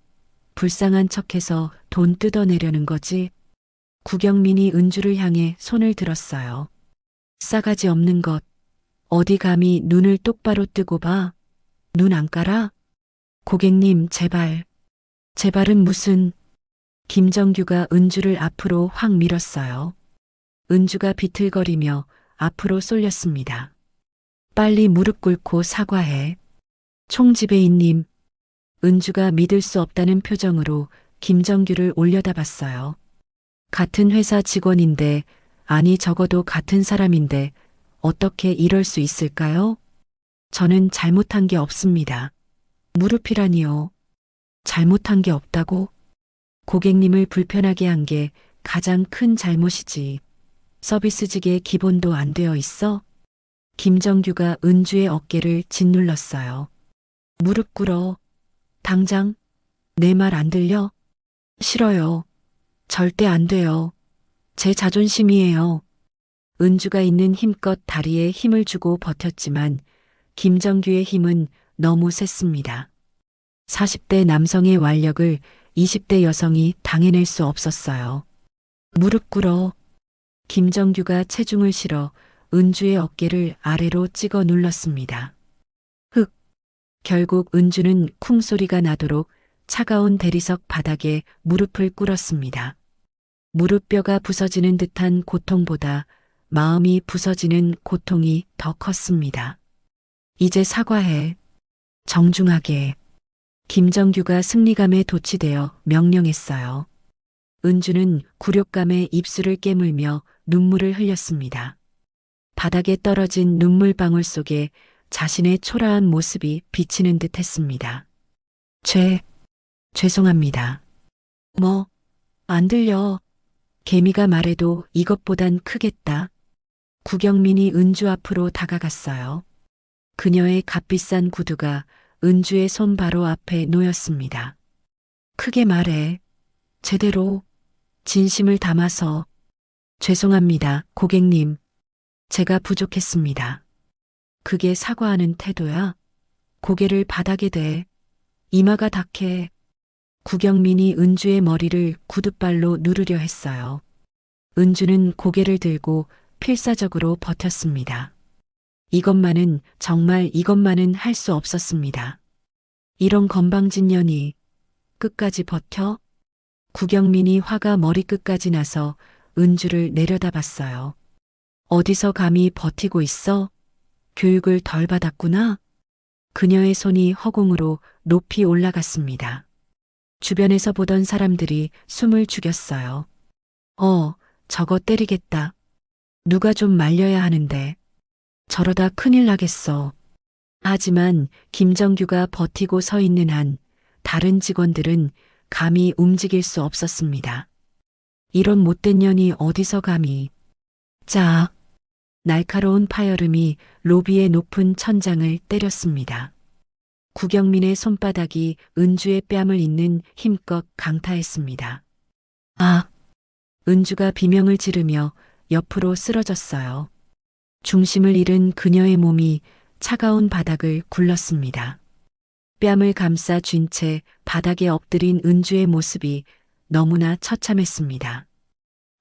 불쌍한 척해서 돈 뜯어내려는 거지. 구경민이 은주를 향해 손을 들었어요. 싸가지 없는 것. 어디 감히 눈을 똑바로 뜨고 봐. 눈 안 깔아? 고객님, 제발. 제발은 무슨. 김정규가 은주를 앞으로 확 밀었어요. 은주가 비틀거리며 앞으로 쏠렸습니다. 빨리 무릎 꿇고 사과해. 총지배인님. 은주가 믿을 수 없다는 표정으로 김정규를 올려다봤어요. 같은 회사 직원인데, 아니 적어도 같은 사람인데 어떻게 이럴 수 있을까요? 저는 잘못한 게 없습니다. 무릎이라니요. 잘못한 게 없다고? 고객님을 불편하게 한 게 가장 큰 잘못이지. 서비스직의 기본도 안 되어 있어? 김정규가 은주의 어깨를 짓눌렀어요. 무릎 꿇어. 당장 내 말 안 들려? 싫어요. 절대 안 돼요. 제 자존심이에요. 은주가 있는 힘껏 다리에 힘을 주고 버텼지만 김정규의 힘은 너무 셌습니다. 40대 남성의 완력을 20대 여성이 당해낼 수 없었어요. 무릎 꿇어. 김정규가 체중을 실어 은주의 어깨를 아래로 찍어 눌렀습니다. 흑. 결국 은주는 쿵 소리가 나도록 차가운 대리석 바닥에 무릎을 꿇었습니다. 무릎뼈가 부서지는 듯한 고통보다 마음이 부서지는 고통이 더 컸습니다. 이제 사과해. 정중하게. 김정규가 승리감에 도취되어 명령했어요. 은주는 굴욕감에 입술을 깨물며 눈물을 흘렸습니다. 바닥에 떨어진 눈물방울 속에 자신의 초라한 모습이 비치는 듯 했습니다. 죄송합니다. 뭐, 안 들려. 개미가 말해도 이것보단 크겠다. 구경민이 은주 앞으로 다가갔어요. 그녀의 값비싼 구두가 은주의 손 바로 앞에 놓였습니다. 크게 말해. 제대로. 진심을 담아서. 죄송합니다, 고객님. 제가 부족했습니다. 그게 사과하는 태도야? 고개를 바닥에 대. 이마가 닥해. 구경민이 은주의 머리를 구둣발로 누르려 했어요. 은주는 고개를 들고 필사적으로 버텼습니다. 정말 이것만은 할 수 없었습니다. 이런 건방진 년이 끝까지 버텨? 구경민이 화가 머리끝까지 나서 은주를 내려다봤어요. 어디서 감히 버티고 있어? 교육을 덜 받았구나? 그녀의 손이 허공으로 높이 올라갔습니다. 주변에서 보던 사람들이 숨을 죽였어요. 저거 때리겠다. 누가 좀 말려야 하는데. 저러다 큰일 나겠어. 하지만 김정규가 버티고 서 있는 한 다른 직원들은 감히 움직일 수 없었습니다. 이런 못된 년이 어디서 감히. 자, 날카로운 파열음이 로비의 높은 천장을 때렸습니다. 구경민의 손바닥이 은주의 뺨을 잇는 힘껏 강타했습니다. 아! 은주가 비명을 지르며 옆으로 쓰러졌어요. 중심을 잃은 그녀의 몸이 차가운 바닥을 굴렀습니다. 뺨을 감싸 쥔 채 바닥에 엎드린 은주의 모습이 너무나 처참했습니다.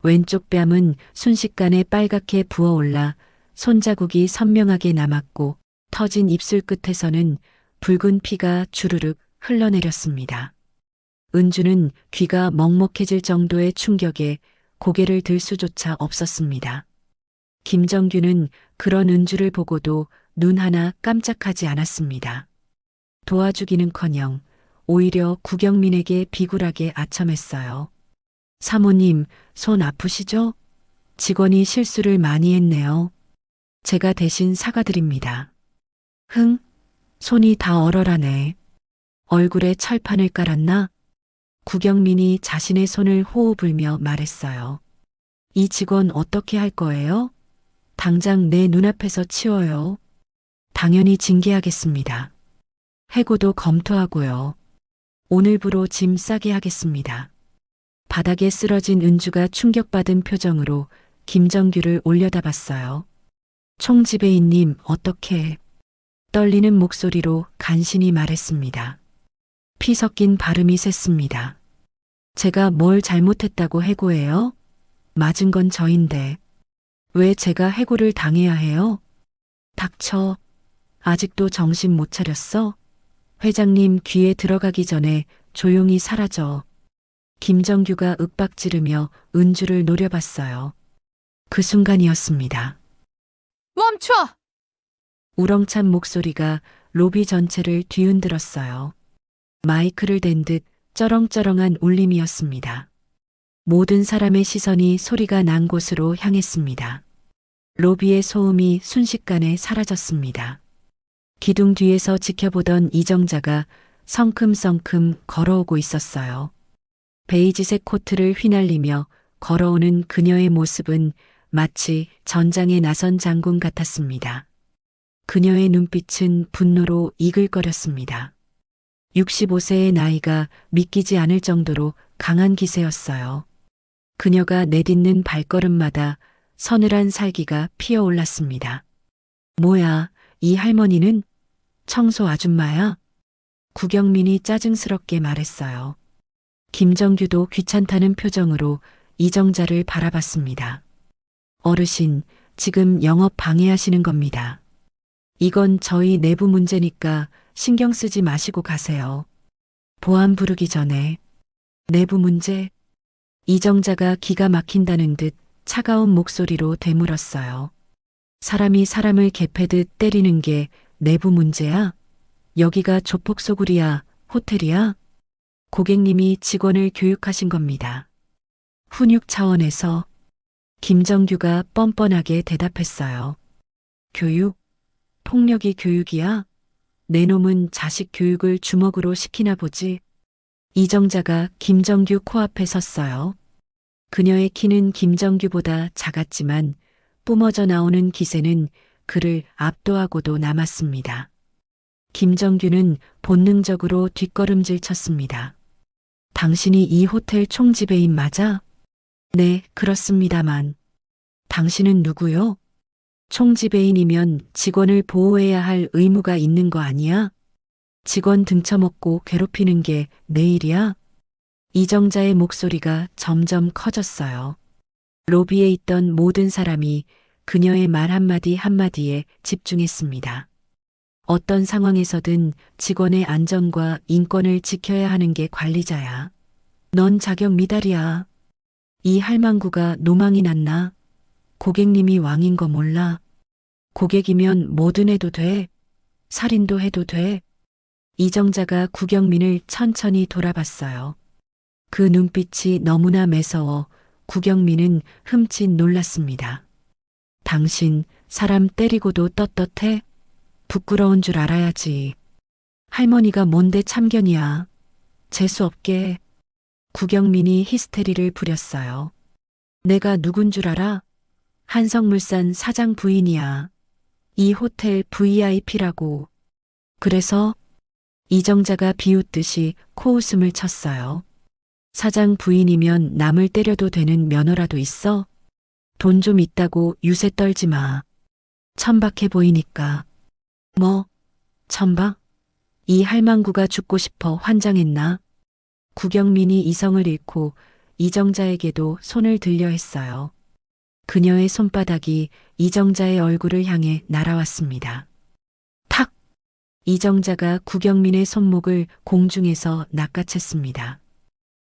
왼쪽 뺨은 순식간에 빨갛게 부어올라 손자국이 선명하게 남았고 터진 입술 끝에서는 붉은 피가 주르륵 흘러내렸습니다. 은주는 귀가 먹먹해질 정도의 충격에 고개를 들 수조차 없었습니다. 김정규는 그런 은주를 보고도 눈 하나 깜짝하지 않았습니다. 도와주기는커녕 오히려 구경민에게 비굴하게 아첨했어요. 사모님, 손 아프시죠? 직원이 실수를 많이 했네요. 제가 대신 사과드립니다. 손이 다 얼얼하네. 얼굴에 철판을 깔았나? 구경민이 자신의 손을 호호 불며 말했어요. 이 직원 어떻게 할 거예요? 당장 내 눈앞에서 치워요. 당연히 징계하겠습니다. 해고도 검토하고요. 오늘부로 짐 싸게 하겠습니다. 바닥에 쓰러진 은주가 충격받은 표정으로 김정규를 올려다봤어요. 총지배인님, 어떻게? 떨리는 목소리로 간신히 말했습니다. 피 섞인 발음이 셌습니다. 제가 뭘 잘못했다고 해고해요? 맞은 건 저인데. 왜 제가 해고를 당해야 해요? 닥쳐. 아직도 정신 못 차렸어? 회장님 귀에 들어가기 전에 조용히 사라져. 김정규가 윽박지르며 은주를 노려봤어요. 그 순간이었습니다. 멈춰! 우렁찬 목소리가 로비 전체를 뒤흔들었어요. 마이크를 댄 듯 쩌렁쩌렁한 울림이었습니다. 모든 사람의 시선이 소리가 난 곳으로 향했습니다. 로비의 소음이 순식간에 사라졌습니다. 기둥 뒤에서 지켜보던 이정자가 성큼성큼 걸어오고 있었어요. 베이지색 코트를 휘날리며 걸어오는 그녀의 모습은 마치 전장에 나선 장군 같았습니다. 그녀의 눈빛은 분노로 이글거렸습니다. 65세의 나이가 믿기지 않을 정도로 강한 기세였어요. 그녀가 내딛는 발걸음마다 서늘한 살기가 피어올랐습니다. 뭐야, 이 할머니는 청소 아줌마야? 구경민이 짜증스럽게 말했어요. 김정규도 귀찮다는 표정으로 이정자를 바라봤습니다. 어르신, 지금 영업 방해하시는 겁니다. 이건 저희 내부 문제니까 신경 쓰지 마시고 가세요. 보안 부르기 전에. 내부 문제? 이정자가 기가 막힌다는 듯 차가운 목소리로 되물었어요. 사람이 사람을 개패듯 때리는 게 내부 문제야? 여기가 조폭소굴이야, 호텔이야? 고객님이 직원을 교육하신 겁니다. 훈육 차원에서 김정규가 뻔뻔하게 대답했어요. 교육? 폭력이 교육이야? 내 놈은 자식 교육을 주먹으로 시키나 보지. 이정자가 김정규 코앞에 섰어요. 그녀의 키는 김정규보다 작았지만 뿜어져 나오는 기세는 그를 압도하고도 남았습니다. 김정규는 본능적으로 뒷걸음질 쳤습니다. 당신이 이 호텔 총지배인 맞아? 네, 그렇습니다만. 당신은 누구요? 총지배인이면 직원을 보호해야 할 의무가 있는 거 아니야? 직원 등쳐먹고 괴롭히는 게 내 일이야? 이정자의 목소리가 점점 커졌어요. 로비에 있던 모든 사람이 그녀의 말 한마디 한마디에 집중했습니다. 어떤 상황에서든 직원의 안전과 인권을 지켜야 하는 게 관리자야. 넌 자격 미달이야. 이 할망구가 노망이 났나? 고객님이 왕인 거 몰라? 고객이면 뭐든 해도 돼. 살인도 해도 돼. 이정자가 구경민을 천천히 돌아봤어요. 그 눈빛이 너무나 매서워 구경민은 흠칫 놀랐습니다. 당신 사람 때리고도 떳떳해? 부끄러운 줄 알아야지. 할머니가 뭔데 참견이야. 재수없게. 구경민이 히스테리를 부렸어요. 내가 누군 줄 알아? 한성물산 사장 부인이야. 이 호텔 VIP라고. 그래서 이정자가 비웃듯이 코웃음을 쳤어요. 사장 부인이면 남을 때려도 되는 면허라도 있어? 돈 좀 있다고 유세 떨지 마. 천박해 보이니까. 뭐? 천박? 이 할망구가 죽고 싶어 환장했나? 구경민이 이성을 잃고 이정자에게도 손을 들려 했어요. 그녀의 손바닥이 이정자의 얼굴을 향해 날아왔습니다. 탁! 이정자가 구경민의 손목을 공중에서 낚아챘습니다.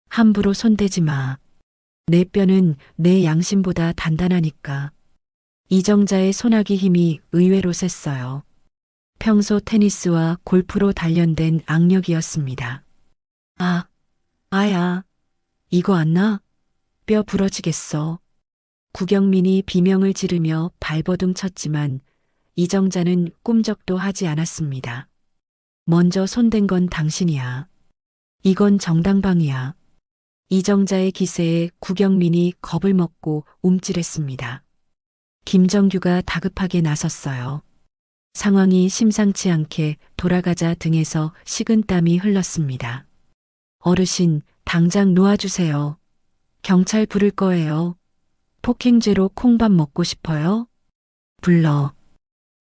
함부로 손대지 마. 내 뼈는 내 양심보다 단단하니까. 이정자의 손아귀 힘이 의외로 셌어요. 평소 테니스와 골프로 단련된 악력이었습니다. 아야. 이거 안 나? 뼈 부러지겠어. 구경민이 비명을 지르며 발버둥 쳤지만 이정자는 꿈쩍도 하지 않았습니다. 먼저 손댄 건 당신이야. 이건 정당방위야. 이정자의 기세에 구경민이 겁을 먹고 움찔했습니다. 김정규가 다급하게 나섰어요. 상황이 심상치 않게 돌아가자 등에서 식은땀이 흘렀습니다. 어르신, 당장 놓아주세요. 경찰 부를 거예요. 폭행죄로 콩밥 먹고 싶어요? 불러.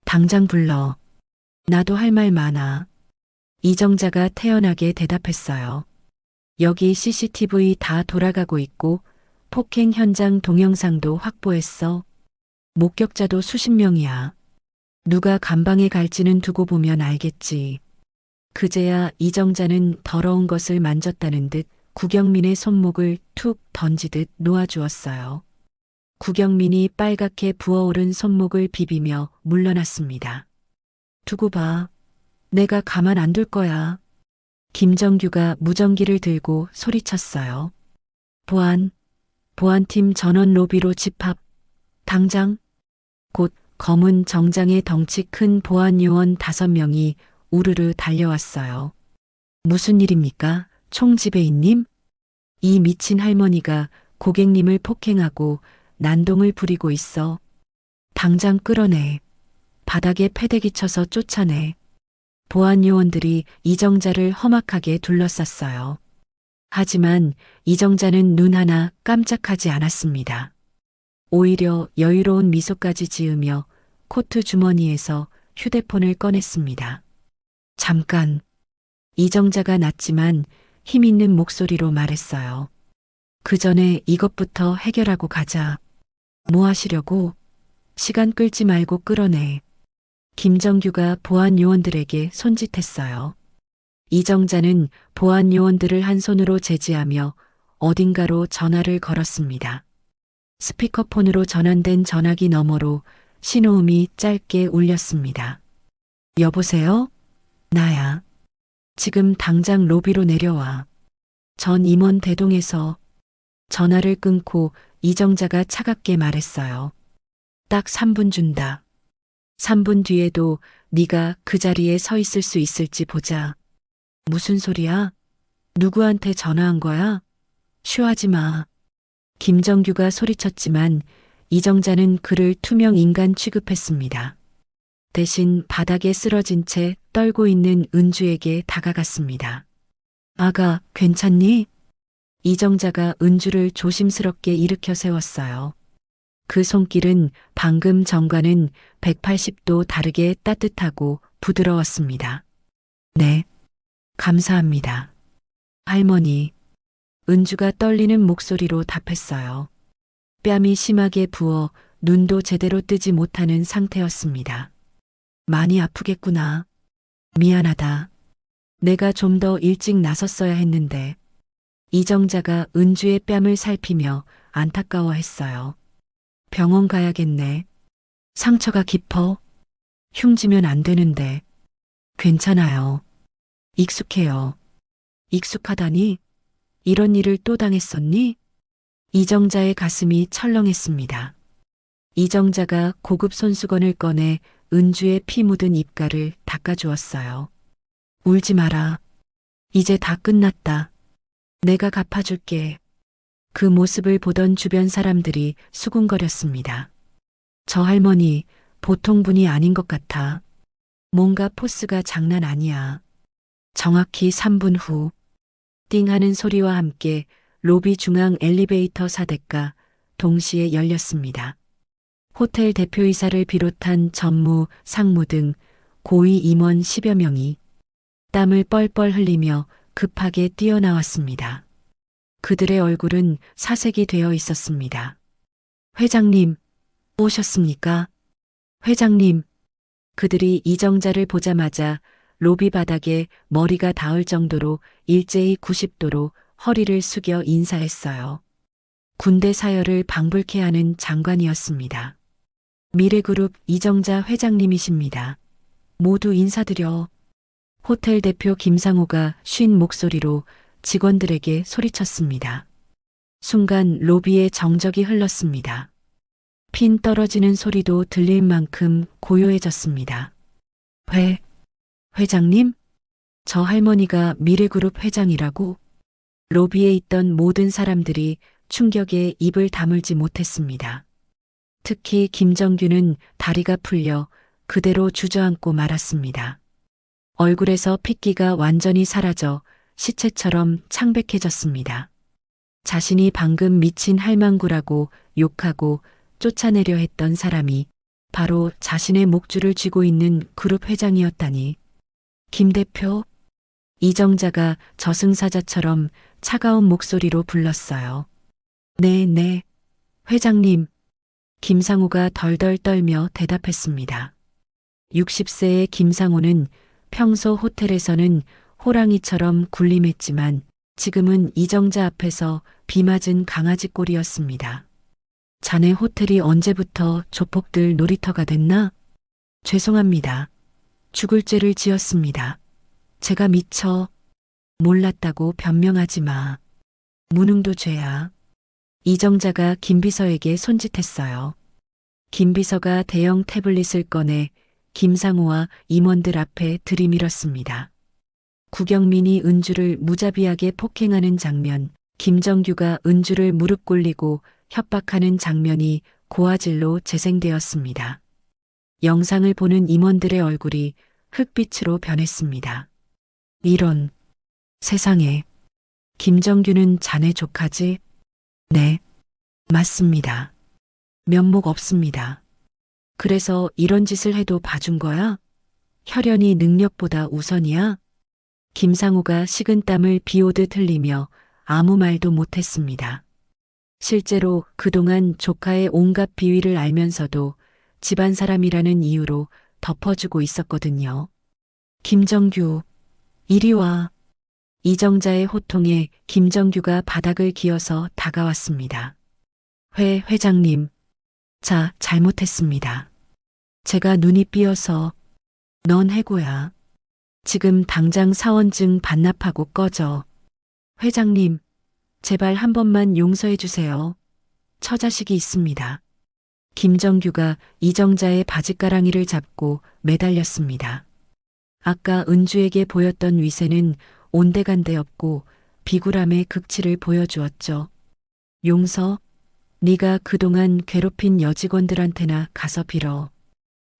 당장 불러. 나도 할 말 많아. 이정자가 태연하게 대답했어요. 여기 CCTV 다 돌아가고 있고 폭행 현장 동영상도 확보했어. 목격자도 수십 명이야. 누가 감방에 갈지는 두고 보면 알겠지. 그제야 이정자는 더러운 것을 만졌다는 듯 구경민의 손목을 툭 던지듯 놓아주었어요. 구경민이 빨갛게 부어오른 손목을 비비며 물러났습니다. 두고 봐. 내가 가만 안 둘 거야. 김정규가 무전기를 들고 소리쳤어요. 보안팀 전원 로비로 집합. 당장. 곧 검은 정장의 덩치 큰 보안 요원 5명이 우르르 달려왔어요. 무슨 일입니까, 총지배인님? 이 미친 할머니가 고객님을 폭행하고 난동을 부리고 있어. 당장 끌어내. 바닥에 패대기 쳐서 쫓아내. 보안 요원들이 이정자를 험악하게 둘러쌌어요. 하지만 이정자는 눈 하나 깜짝하지 않았습니다. 오히려 여유로운 미소까지 지으며 코트 주머니에서 휴대폰을 꺼냈습니다. 잠깐. 이정자가 낮지만 힘 있는 목소리로 말했어요. 그 전에 이것부터 해결하고 가자. 뭐 하시려고? 시간 끌지 말고 끌어내. 김정규가 보안 요원들에게 손짓했어요. 이정자는 보안 요원들을 한 손으로 제지하며 어딘가로 전화를 걸었습니다. 스피커폰으로 전환된 전화기 너머로 신호음이 짧게 울렸습니다. 여보세요? 나야. 지금 당장 로비로 내려와. 전 임원 대동에서. 전화를 끊고 이정자가 차갑게 말했어요. 딱 3분 준다. 3분 뒤에도 네가 그 자리에 서 있을 수 있을지 보자. 무슨 소리야? 누구한테 전화한 거야? 쉬하지 마. 김정규가 소리쳤지만 이정자는 그를 투명 인간 취급했습니다. 대신 바닥에 쓰러진 채 떨고 있는 은주에게 다가갔습니다. 아가, 괜찮니? 이정자가 은주를 조심스럽게 일으켜 세웠어요. 그 손길은 방금 전과는 180도 다르게 따뜻하고 부드러웠습니다. 네, 감사합니다. 할머니, 은주가 떨리는 목소리로 답했어요. 뺨이 심하게 부어 눈도 제대로 뜨지 못하는 상태였습니다. 많이 아프겠구나. 미안하다. 내가 좀 더 일찍 나섰어야 했는데. 이정자가 은주의 뺨을 살피며 안타까워했어요. 병원 가야겠네. 상처가 깊어. 흉지면 안 되는데. 괜찮아요. 익숙해요. 익숙하다니? 이런 일을 또 당했었니? 이정자의 가슴이 철렁했습니다. 이정자가 고급 손수건을 꺼내 은주의 피 묻은 입가를 닦아주었어요. 울지 마라. 이제 다 끝났다. 내가 갚아줄게. 그 모습을 보던 주변 사람들이 수군거렸습니다. 저 할머니 보통 분이 아닌 것 같아. 뭔가 포스가 장난 아니야. 정확히 3분 후 띵 하는 소리와 함께 로비 중앙 엘리베이터 사대가 동시에 열렸습니다. 호텔 대표이사를 비롯한 전무, 상무 등 고위 임원 10여 명이 땀을 뻘뻘 흘리며 급하게 뛰어나왔습니다. 그들의 얼굴은 사색이 되어 있었습니다. 회장님, 오셨습니까? 회장님. 그들이 이정자를 보자마자 로비 바닥에 머리가 닿을 정도로 일제히 90도로 허리를 숙여 인사했어요. 군대 사열을 방불케 하는 장관이었습니다. 미래그룹 이정자 회장님이십니다. 모두 인사드려. 호텔 대표 김상호가 쉰 목소리로 직원들에게 소리쳤습니다. 순간 로비에 정적이 흘렀습니다. 핀 떨어지는 소리도 들릴 만큼 고요해졌습니다. 회장님? 저 할머니가 미래그룹 회장이라고? 로비에 있던 모든 사람들이 충격에 입을 다물지 못했습니다. 특히 김정규는 다리가 풀려 그대로 주저앉고 말았습니다. 얼굴에서 핏기가 완전히 사라져 시체처럼 창백해졌습니다. 자신이 방금 미친 할망구라고 욕하고 쫓아내려 했던 사람이 바로 자신의 목줄을 쥐고 있는 그룹 회장이었다니. 김 대표? 이정자가 저승사자처럼 차가운 목소리로 불렀어요. 네, 회장님. 김상호가 덜덜 떨며 대답했습니다. 60세의 김상호는 평소 호텔에서는 호랑이처럼 군림했지만 지금은 이정자 앞에서 비 맞은 강아지 꼴이었습니다. 자네 호텔이 언제부터 조폭들 놀이터가 됐나? 죄송합니다. 죽을 죄를 지었습니다. 제가 미처 몰랐다고 변명하지 마. 무능도 죄야. 이정자가 김비서에게 손짓했어요. 김비서가 대형 태블릿을 꺼내 김상호와 임원들 앞에 들이밀었습니다. 구경민이 은주를 무자비하게 폭행하는 장면 김정규가 은주를 무릎 꿇리고 협박하는 장면이 고화질로 재생되었습니다. 영상을 보는 임원들의 얼굴이 흑빛으로 변했습니다. 이런 세상에, 김정규는 자네 조카지? 네, 맞습니다. 면목 없습니다. 그래서 이런 짓을 해도 봐준 거야? 혈연이 능력보다 우선이야? 김상우가 식은땀을 비오듯 흘리며 아무 말도 못했습니다. 실제로 그동안 조카의 온갖 비위를 알면서도 집안 사람이라는 이유로 덮어주고 있었거든요. 김정규, 이리 와. 이정자의 호통에 김정규가 바닥을 기어서 다가왔습니다. 회장님. 자, 잘못했습니다. 제가 눈이 삐어서. 넌 해고야. 지금 당장 사원증 반납하고 꺼져. 회장님, 제발 한 번만 용서해 주세요. 처자식이 있습니다. 김정규가 이정자의 바짓가랑이를 잡고 매달렸습니다. 아까 은주에게 보였던 위세는 온데간데 없고 비굴함의 극치를 보여주었죠. 용서? 네가 그동안 괴롭힌 여직원들한테나 가서 빌어.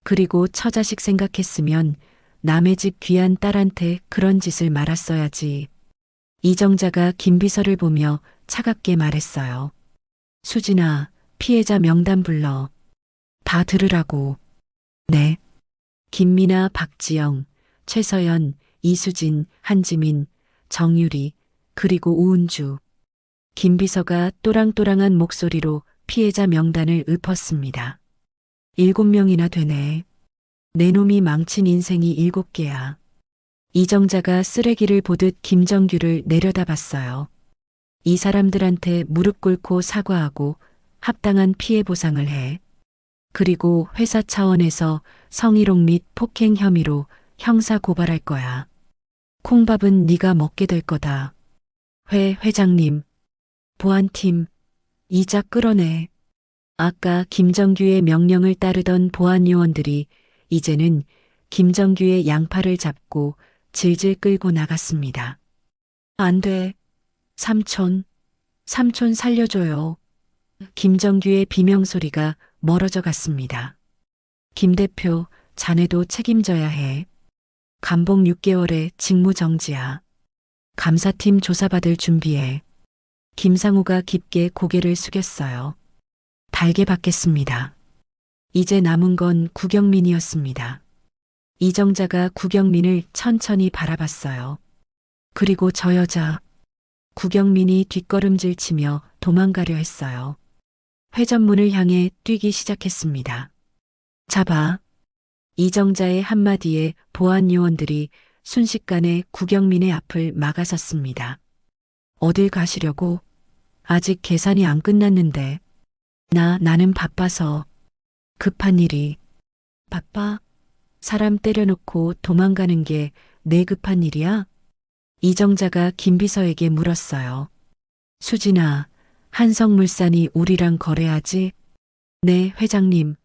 그리고 처자식 생각했으면 남의 집 귀한 딸한테 그런 짓을 말았어야지. 이정자가 김비서를 보며 차갑게 말했어요. 수진아, 피해자 명단 불러. 다 들으라고. 네. 김미나, 박지영, 최서연, 이수진, 한지민, 정유리, 그리고 우은주. 김비서가 또랑또랑한 목소리로 피해자 명단을 읊었습니다. 7명이나 되네. 내 놈이 망친 인생이 7개야. 이정자가 쓰레기를 보듯 김정규를 내려다봤어요. 이 사람들한테 무릎 꿇고 사과하고 합당한 피해 보상을 해. 그리고 회사 차원에서 성희롱 및 폭행 혐의로 형사 고발할 거야. 콩밥은 네가 먹게 될 거다. 회장님, 보안팀, 이자 끌어내. 아까 김정규의 명령을 따르던 보안 요원들이 이제는 김정규의 양팔을 잡고 질질 끌고 나갔습니다. 안 돼. 삼촌 살려줘요. 김정규의 비명소리가 멀어져 갔습니다. 김 대표, 자네도 책임져야 해. 감봉 6개월에 직무정지야. 감사팀 조사받을 준비해. 김상우가 깊게 고개를 숙였어요. 달게 받겠습니다. 이제 남은 건 구경민이었습니다. 이정자가 구경민을 천천히 바라봤어요. 그리고 저 여자. 구경민이 뒷걸음질 치며 도망가려 했어요. 회전문을 향해 뛰기 시작했습니다. 잡아. 이정자의 한마디에 보안 요원들이 순식간에 구경민의 앞을 막아섰습니다. 어딜 가시려고? 아직 계산이 안 끝났는데. 나는 바빠서. 급한 일이. 바빠? 사람 때려놓고 도망가는 게 내 급한 일이야? 이정자가 김비서에게 물었어요. 수진아, 한성물산이 우리랑 거래하지? 네, 회장님.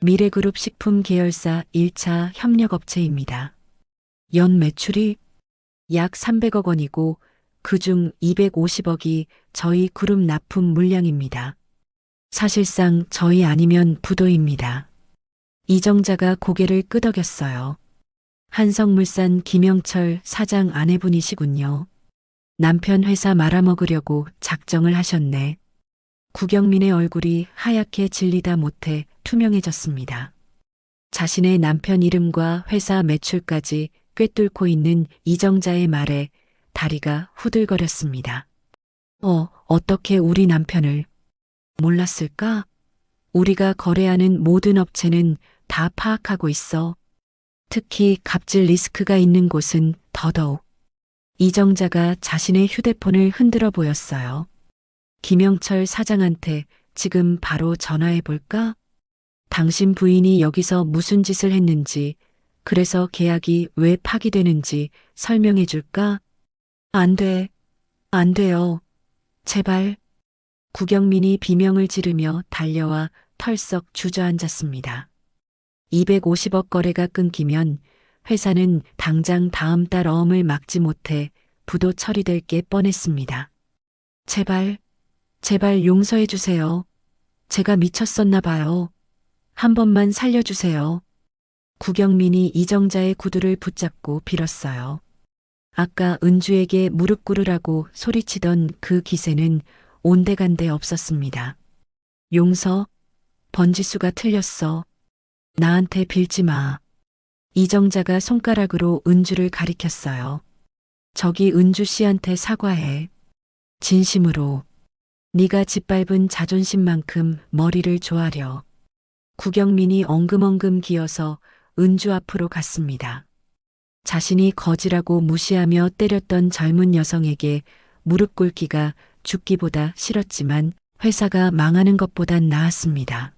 미래그룹 식품 계열사 1차 협력업체입니다. 연 매출이 약 300억 원이고 그중 250억이 저희 그룹 납품 물량입니다. 사실상 저희 아니면 부도입니다. 이정자가 고개를 끄덕였어요. 한성물산 김영철 사장 아내분이시군요. 남편 회사 말아먹으려고 작정을 하셨네. 구경민의 얼굴이 하얗게 질리다 못해 투명해졌습니다. 자신의 남편 이름과 회사 매출까지 꿰뚫고 있는 이정자의 말에 다리가 후들거렸습니다. 어떻게 우리 남편을 몰랐을까? 우리가 거래하는 모든 업체는 다 파악하고 있어. 특히 갑질 리스크가 있는 곳은 더더욱. 이정자가 자신의 휴대폰을 흔들어 보였어요. 김영철 사장한테 지금 바로 전화해 볼까? 당신 부인이 여기서 무슨 짓을 했는지, 그래서 계약이 왜 파기되는지 설명해 줄까? 안 돼요. 제발. 구경민이 비명을 지르며 달려와 털썩 주저앉았습니다. 250억 거래가 끊기면 회사는 당장 다음 달 어음을 막지 못해 부도 처리될 게 뻔했습니다. 제발, 제발 용서해 주세요. 제가 미쳤었나 봐요. 한 번만 살려주세요. 구경민이 이정자의 구두를 붙잡고 빌었어요. 아까 은주에게 무릎 꿇으라고 소리치던 그 기세는 온데간데 없었습니다. 용서, 번지수가 틀렸어. 나한테 빌지 마. 이정자가 손가락으로 은주를 가리켰어요. 저기 은주 씨한테 사과해. 진심으로. 네가 짓밟은 자존심만큼 머리를 조아려. 구경민이 엉금엉금 기어서 은주 앞으로 갔습니다. 자신이 거지라고 무시하며 때렸던 젊은 여성에게 무릎 꿇기가 죽기보다 싫었지만 회사가 망하는 것보단 나았습니다.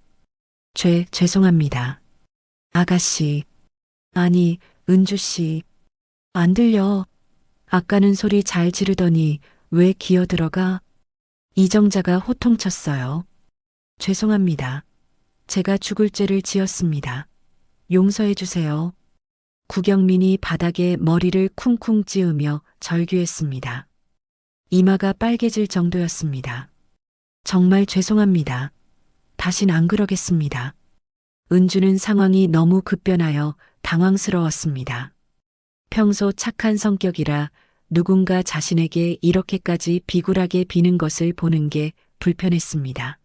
죄송합니다. 아가씨. 아니, 은주 씨. 안 들려. 아까는 소리 잘 지르더니 왜 기어 들어가? 이정자가 호통쳤어요. 죄송합니다. 제가 죽을 죄를 지었습니다. 용서해 주세요. 구경민이 바닥에 머리를 쿵쿵 찌으며 절규했습니다. 이마가 빨개질 정도였습니다. 정말 죄송합니다. 다신 안 그러겠습니다. 은주는 상황이 너무 급변하여 당황스러웠습니다. 평소 착한 성격이라 누군가 자신에게 이렇게까지 비굴하게 비는 것을 보는 게 불편했습니다.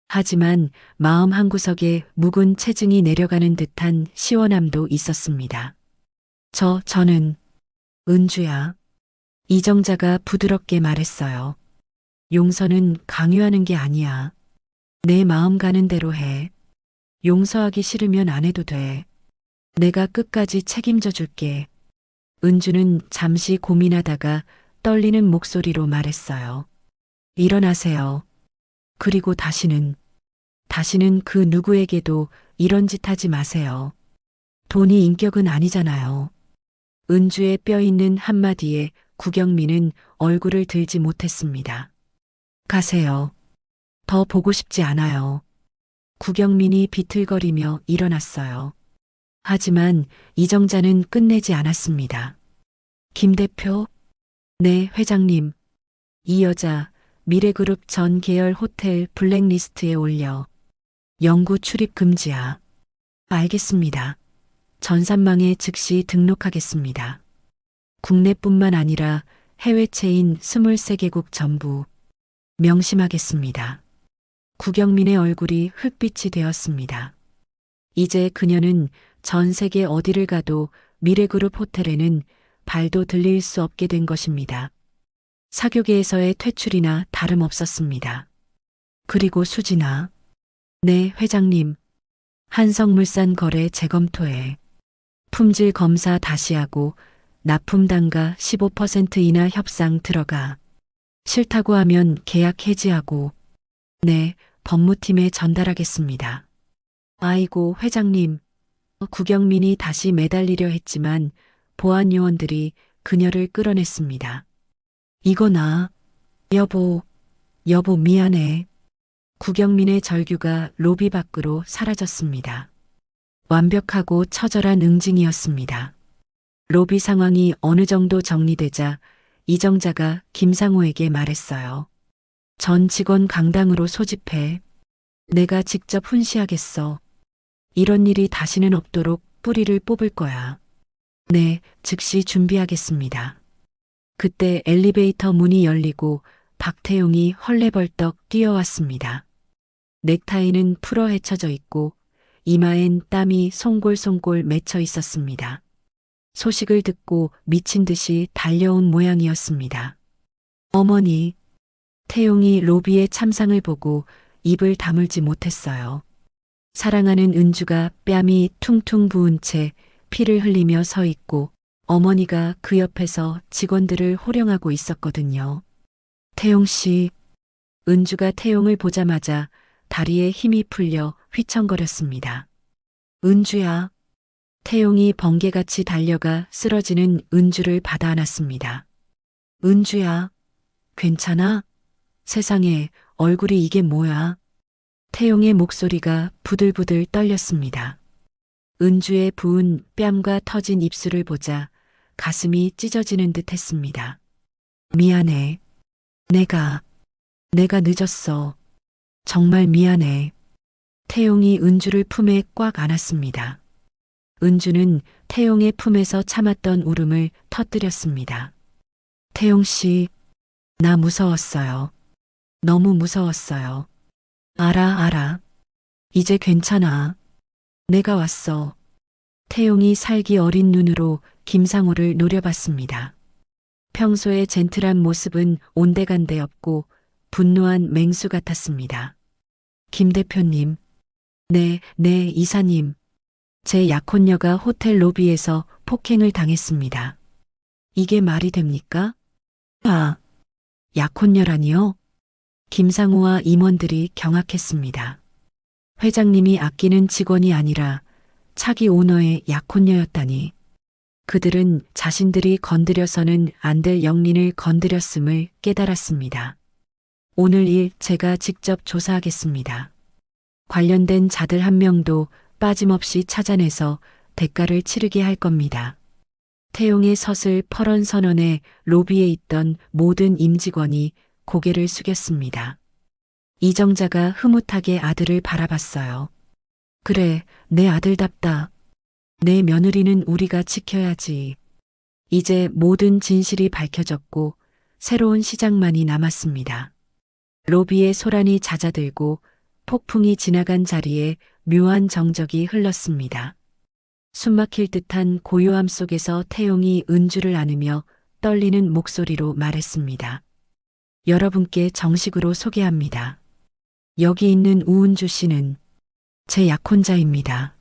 하지만 마음 한구석에 묵은 체증이 내려가는 듯한 시원함도 있었습니다. 저는 은주야. 이정자가 부드럽게 말했어요. 용서는 강요하는 게 아니야. 내 마음 가는 대로 해. 용서하기 싫으면 안 해도 돼. 내가 끝까지 책임져 줄게. 은주는 잠시 고민하다가 떨리는 목소리로 말했어요. 일어나세요. 그리고 다시는 그 누구에게도 이런 짓 하지 마세요. 돈이 인격은 아니잖아요. 은주의 뼈 있는 한마디에 구경민은 얼굴을 들지 못했습니다. 가세요. 더 보고 싶지 않아요. 구경민이 비틀거리며 일어났어요. 하지만 이정자는 끝내지 않았습니다. 김 대표? 네, 회장님. 이 여자 미래그룹 전 계열 호텔 블랙리스트에 올려. 영구 출입 금지야. 알겠습니다. 전산망에 즉시 등록하겠습니다. 국내뿐만 아니라 해외 체인 23개국 전부 명심하겠습니다. 구경민의 얼굴이 흙빛이 되었습니다. 이제 그녀는 전 세계 어디를 가도 미래그룹 호텔에는 발도 들릴 수 없게 된 것입니다. 사교계에서의 퇴출이나 다름없었습니다. 그리고 수진아. 네, 회장님. 한성물산 거래 재검토해. 품질 검사 다시 하고 납품 단가 15% 이나 협상 들어가. 싫다고 하면 계약 해지하고. 네, 법무팀에 전달하겠습니다. 아이고, 회장님. 구경민이 다시 매달리려 했지만 보안 요원들이 그녀를 끌어냈습니다. 이거 나. 여보 미안해. 구경민의 절규가 로비 밖으로 사라졌습니다. 완벽하고 처절한 응징이었습니다. 로비 상황이 어느 정도 정리되자 이정자가 김상호에게 말했어요. 전 직원 강당으로 소집해. 내가 직접 훈시하겠어. 이런 일이 다시는 없도록 뿌리를 뽑을 거야. 네, 즉시 준비하겠습니다. 그때 엘리베이터 문이 열리고 박태용이 헐레벌떡 뛰어왔습니다. 넥타이는 풀어 헤쳐져 있고 이마엔 땀이 송골송골 맺혀 있었습니다. 소식을 듣고 미친 듯이 달려온 모양이었습니다. 어머니. 태용이 로비의 참상을 보고 입을 다물지 못했어요. 사랑하는 은주가 뺨이 퉁퉁 부은 채 피를 흘리며 서 있고 어머니가 그 옆에서 직원들을 호령하고 있었거든요. 태용 씨. 은주가 태용을 보자마자 다리에 힘이 풀려 휘청거렸습니다. 은주야. 태용이 번개같이 달려가 쓰러지는 은주를 받아 안았습니다. 은주야. 괜찮아? 세상에, 얼굴이 이게 뭐야? 태용의 목소리가 부들부들 떨렸습니다. 은주의 부은 뺨과 터진 입술을 보자 가슴이 찢어지는 듯 했습니다. 미안해. 내가 늦었어. 정말 미안해. 태용이 은주를 품에 꽉 안았습니다. 은주는 태용의 품에서 참았던 울음을 터뜨렸습니다. 태용 씨, 나 무서웠어요. 너무 무서웠어요. 알아. 이제 괜찮아. 내가 왔어. 태용이 살기 어린 눈으로 김상우를 노려봤습니다. 평소의 젠틀한 모습은 온데간데 없고 분노한 맹수 같았습니다. 김 대표님, 네, 이사님. 제 약혼녀가 호텔 로비에서 폭행을 당했습니다. 이게 말이 됩니까? 약혼녀라니요? 김상우와 임원들이 경악했습니다. 회장님이 아끼는 직원이 아니라 차기 오너의 약혼녀였다니. 그들은 자신들이 건드려서는 안 될 영린을 건드렸음을 깨달았습니다. 오늘 일 제가 직접 조사하겠습니다. 관련된 자들 한 명도 빠짐없이 찾아내서 대가를 치르게 할 겁니다. 태용의 서슬 퍼런 선언에 로비에 있던 모든 임직원이 고개를 숙였습니다. 이정자가 흐뭇하게 아들을 바라봤어요. 그래, 내 아들답다. 내 며느리는 우리가 지켜야지. 이제 모든 진실이 밝혀졌고 새로운 시작만이 남았습니다. 로비에 소란이 잦아들고 폭풍이 지나간 자리에 묘한 정적이 흘렀습니다. 숨막힐 듯한 고요함 속에서 태용이 은주를 안으며 떨리는 목소리로 말했습니다. 여러분께 정식으로 소개합니다. 여기 있는 우은주 씨는 제 약혼자입니다.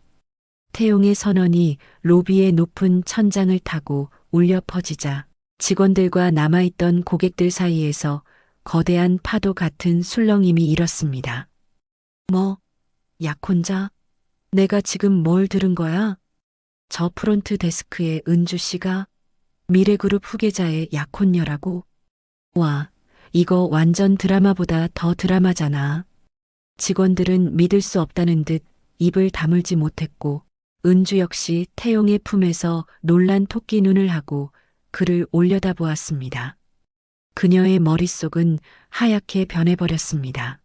태용의 선언이 로비의 높은 천장을 타고 울려 퍼지자 직원들과 남아있던 고객들 사이에서 거대한 파도 같은 술렁임이 일었습니다. 뭐, 약혼자? 내가 지금 뭘 들은 거야? 저 프론트 데스크의 은주 씨가 미래그룹 후계자의 약혼녀라고? 와, 이거 완전 드라마보다 더 드라마잖아. 직원들은 믿을 수 없다는 듯 입을 다물지 못했고 은주 역시 태용의 품에서 놀란 토끼 눈을 하고 그를 올려다보았습니다. 그녀의 머릿속은 하얗게 변해버렸습니다.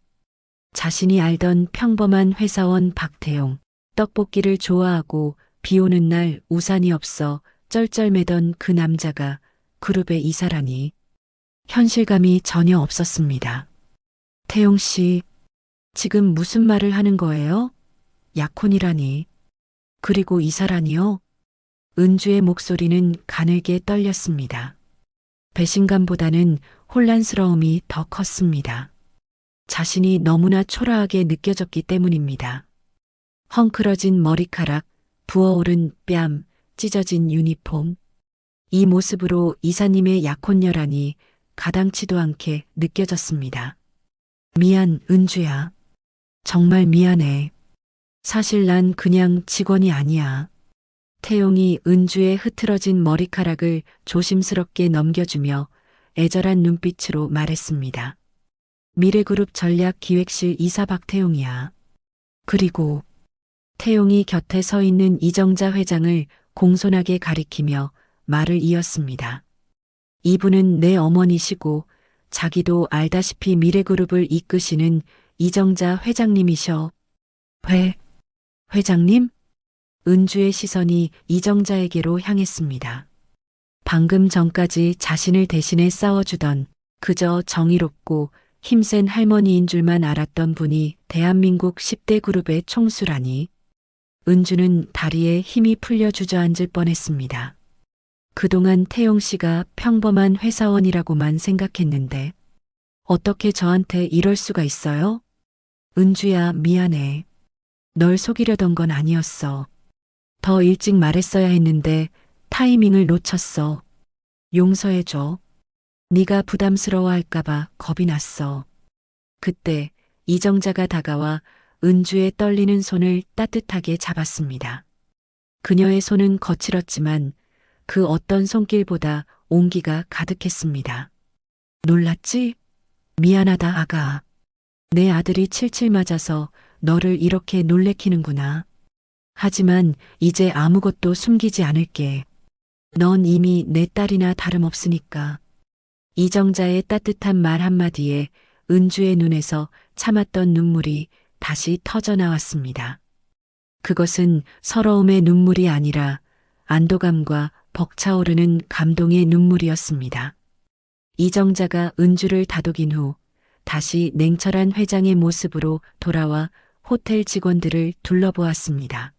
자신이 알던 평범한 회사원 박태용, 떡볶이를 좋아하고 비 오는 날 우산이 없어 쩔쩔매던 그 남자가 그룹의 이사라니. 현실감이 전혀 없었습니다. 태용 씨, 지금 무슨 말을 하는 거예요? 약혼이라니. 그리고 이사라니요? 은주의 목소리는 가늘게 떨렸습니다. 배신감보다는 혼란스러움이 더 컸습니다. 자신이 너무나 초라하게 느껴졌기 때문입니다. 헝클어진 머리카락, 부어오른 뺨, 찢어진 유니폼. 이 모습으로 이사님의 약혼녀라니 가당치도 않게 느껴졌습니다. 미안, 은주야. 정말 미안해. 사실 난 그냥 직원이 아니야. 태용이 은주의 흐트러진 머리카락을 조심스럽게 넘겨주며 애절한 눈빛으로 말했습니다. 미래그룹 전략기획실 이사 박태용이야. 그리고 태용이 곁에 서 있는 이정자 회장을 공손하게 가리키며 말을 이었습니다. 이분은 내 어머니시고 자기도 알다시피 미래그룹을 이끄시는 이정자 회장님이셔. 회장님? 은주의 시선이 이정자에게로 향했습니다. 방금 전까지 자신을 대신해 싸워주던 그저 정의롭고 힘센 할머니인 줄만 알았던 분이 대한민국 10대 그룹의 총수라니. 은주는 다리에 힘이 풀려 주저앉을 뻔했습니다. 그동안 태용 씨가 평범한 회사원이라고만 생각했는데 어떻게 저한테 이럴 수가 있어요? 은주야, 미안해. 널 속이려던 건 아니었어. 더 일찍 말했어야 했는데 타이밍을 놓쳤어. 용서해줘. 네가 부담스러워할까봐 겁이 났어. 그때 이정자가 다가와 은주의 떨리는 손을 따뜻하게 잡았습니다. 그녀의 손은 거칠었지만 그 어떤 손길보다 온기가 가득했습니다. 놀랐지? 미안하다, 아가. 내 아들이 칠칠 맞아서 너를 이렇게 놀래키는구나. 하지만 이제 아무것도 숨기지 않을게. 넌 이미 내 딸이나 다름없으니까. 이정자의 따뜻한 말 한마디에 은주의 눈에서 참았던 눈물이 다시 터져 나왔습니다. 그것은 서러움의 눈물이 아니라 안도감과 벅차오르는 감동의 눈물이었습니다. 이정자가 은주를 다독인 후 다시 냉철한 회장의 모습으로 돌아와 호텔 직원들을 둘러보았습니다.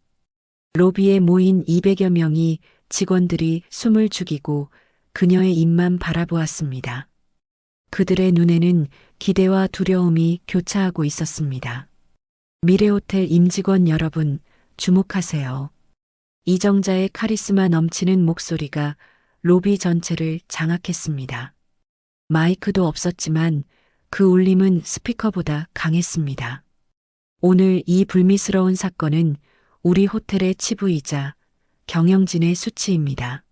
로비에 모인 200여 명이 직원들이 숨을 죽이고 그녀의 입만 바라보았습니다. 그들의 눈에는 기대와 두려움이 교차하고 있었습니다. 미래호텔 임직원 여러분, 주목하세요. 이정자의 카리스마 넘치는 목소리가 로비 전체를 장악했습니다. 마이크도 없었지만 그 울림은 스피커보다 강했습니다. 오늘 이 불미스러운 사건은 우리 호텔의 치부이자 경영진의 수치입니다.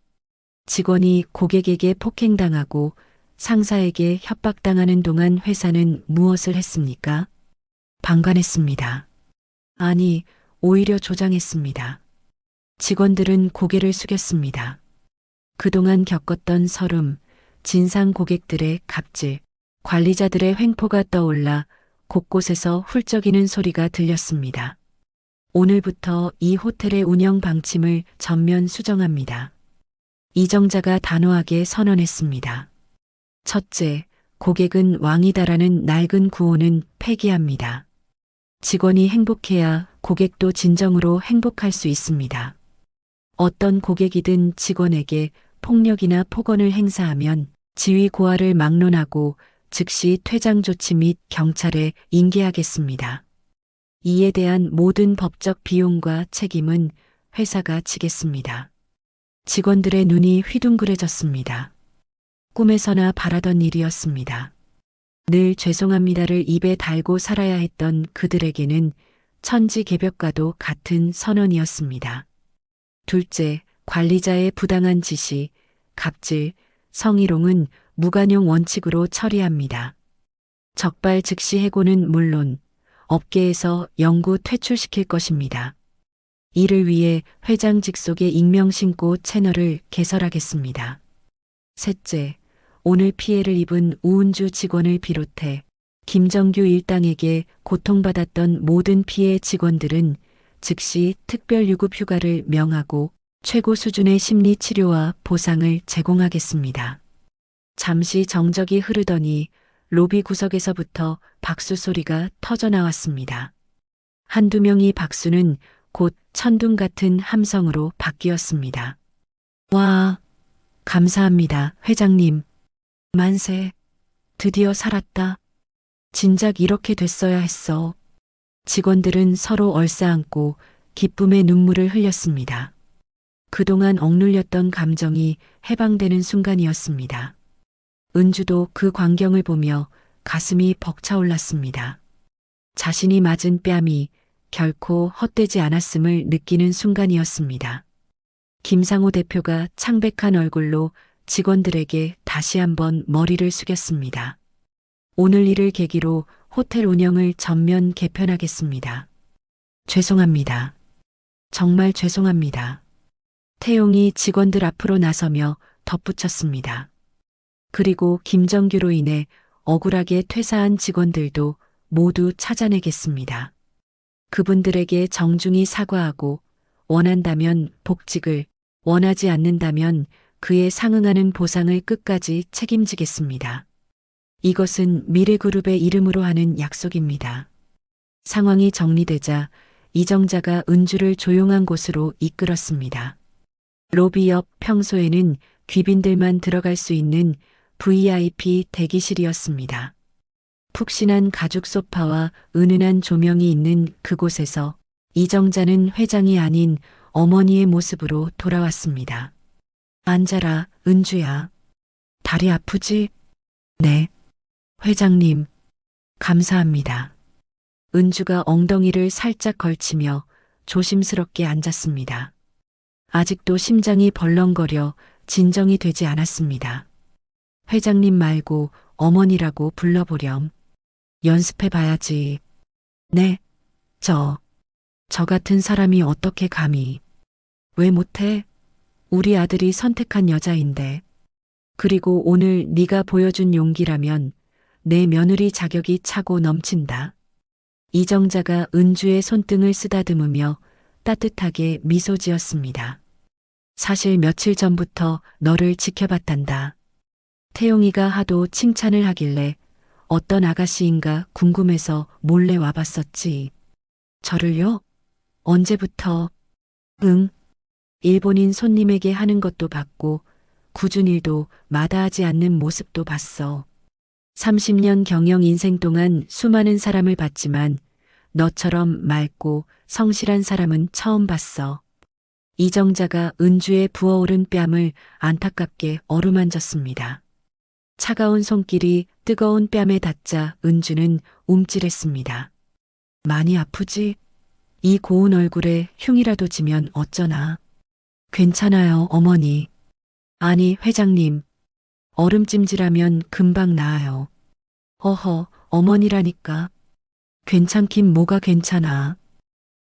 직원이 고객에게 폭행당하고 상사에게 협박당하는 동안 회사는 무엇을 했습니까? 방관했습니다. 아니, 오히려 조장했습니다. 직원들은 고개를 숙였습니다. 그동안 겪었던 서름, 진상 고객들의 갑질, 관리자들의 횡포가 떠올라 곳곳에서 훌쩍이는 소리가 들렸습니다. 오늘부터 이 호텔의 운영 방침을 전면 수정합니다. 이정자가 단호하게 선언했습니다. 첫째, 고객은 왕이다라는 낡은 구호는 폐기합니다. 직원이 행복해야 고객도 진정으로 행복할 수 있습니다. 어떤 고객이든 직원에게 폭력이나 폭언을 행사하면 지위 고하를 막론하고 즉시 퇴장 조치 및 경찰에 인계하겠습니다. 이에 대한 모든 법적 비용과 책임은 회사가 지겠습니다. 직원들의 눈이 휘둥그레졌습니다. 꿈에서나 바라던 일이었습니다. 늘 죄송합니다를 입에 달고 살아야 했던 그들에게는 천지개벽과도 같은 선언이었습니다. 둘째, 관리자의 부당한 지시, 갑질, 성희롱은 무관용 원칙으로 처리합니다. 적발 즉시 해고는 물론 업계에서 영구 퇴출시킬 것입니다. 이를 위해 회장 직속의 익명신고 채널을 개설하겠습니다. 셋째, 오늘 피해를 입은 우은주 직원을 비롯해 김정규 일당에게 고통받았던 모든 피해 직원들은 즉시 특별유급 휴가를 명하고 최고 수준의 심리 치료와 보상을 제공하겠습니다. 잠시 정적이 흐르더니 로비 구석에서부터 박수 소리가 터져 나왔습니다. 한두 명의 박수는 곧 천둥 같은 함성으로 바뀌었습니다. 와, 감사합니다, 회장님. 만세, 드디어 살았다. 진작 이렇게 됐어야 했어. 직원들은 서로 얼싸안고 기쁨의 눈물을 흘렸습니다. 그동안 억눌렸던 감정이 해방되는 순간이었습니다. 은주도 그 광경을 보며 가슴이 벅차올랐습니다. 자신이 맞은 뺨이 결코 헛되지 않았음을 느끼는 순간이었습니다. 김상호 대표가 창백한 얼굴로 직원들에게 다시 한번 머리를 숙였습니다. 오늘 일을 계기로 호텔 운영을 전면 개편하겠습니다. 죄송합니다. 정말 죄송합니다. 태용이 직원들 앞으로 나서며 덧붙였습니다. 그리고 김정규로 인해 억울하게 퇴사한 직원들도 모두 찾아내겠습니다. 그분들에게 정중히 사과하고 원한다면 복직을, 원하지 않는다면 그에 상응하는 보상을 끝까지 책임지겠습니다. 이것은 미래그룹의 이름으로 하는 약속입니다. 상황이 정리되자 이정자가 은주를 조용한 곳으로 이끌었습니다. 로비 옆 평소에는 귀빈들만 들어갈 수 있는 VIP 대기실이었습니다. 푹신한 가죽 소파와 은은한 조명이 있는 그곳에서 이정자는 회장이 아닌 어머니의 모습으로 돌아왔습니다. 앉아라, 은주야. 다리 아프지? 네. 회장님, 감사합니다. 은주가 엉덩이를 살짝 걸치며 조심스럽게 앉았습니다. 아직도 심장이 벌렁거려 진정이 되지 않았습니다. 회장님 말고 어머니라고 불러보렴. 연습해봐야지. 네, 저 같은 사람이 어떻게 감히. 왜 못해? 우리 아들이 선택한 여자인데. 그리고 오늘 네가 보여준 용기라면 내 며느리 자격이 차고 넘친다. 이정자가 은주의 손등을 쓰다듬으며 따뜻하게 미소 지었습니다. 사실 며칠 전부터 너를 지켜봤단다. 태용이가 하도 칭찬을 하길래 어떤 아가씨인가 궁금해서 몰래 와봤었지. 저를요? 언제부터? 응. 일본인 손님에게 하는 것도 봤고 굳은 일도 마다하지 않는 모습도 봤어. 30년 경영 인생 동안 수많은 사람을 봤지만 너처럼 맑고 성실한 사람은 처음 봤어. 이정자가 은주의 부어오른 뺨을 안타깝게 어루만졌습니다. 차가운 손길이 뜨거운 뺨에 닿자 은주는 움찔했습니다. 많이 아프지? 이 고운 얼굴에 흉이라도 지면 어쩌나. 괜찮아요, 어머니. 아니, 회장님. 얼음찜질하면 금방 나아요. 허허, 어머니라니까. 괜찮긴 뭐가 괜찮아.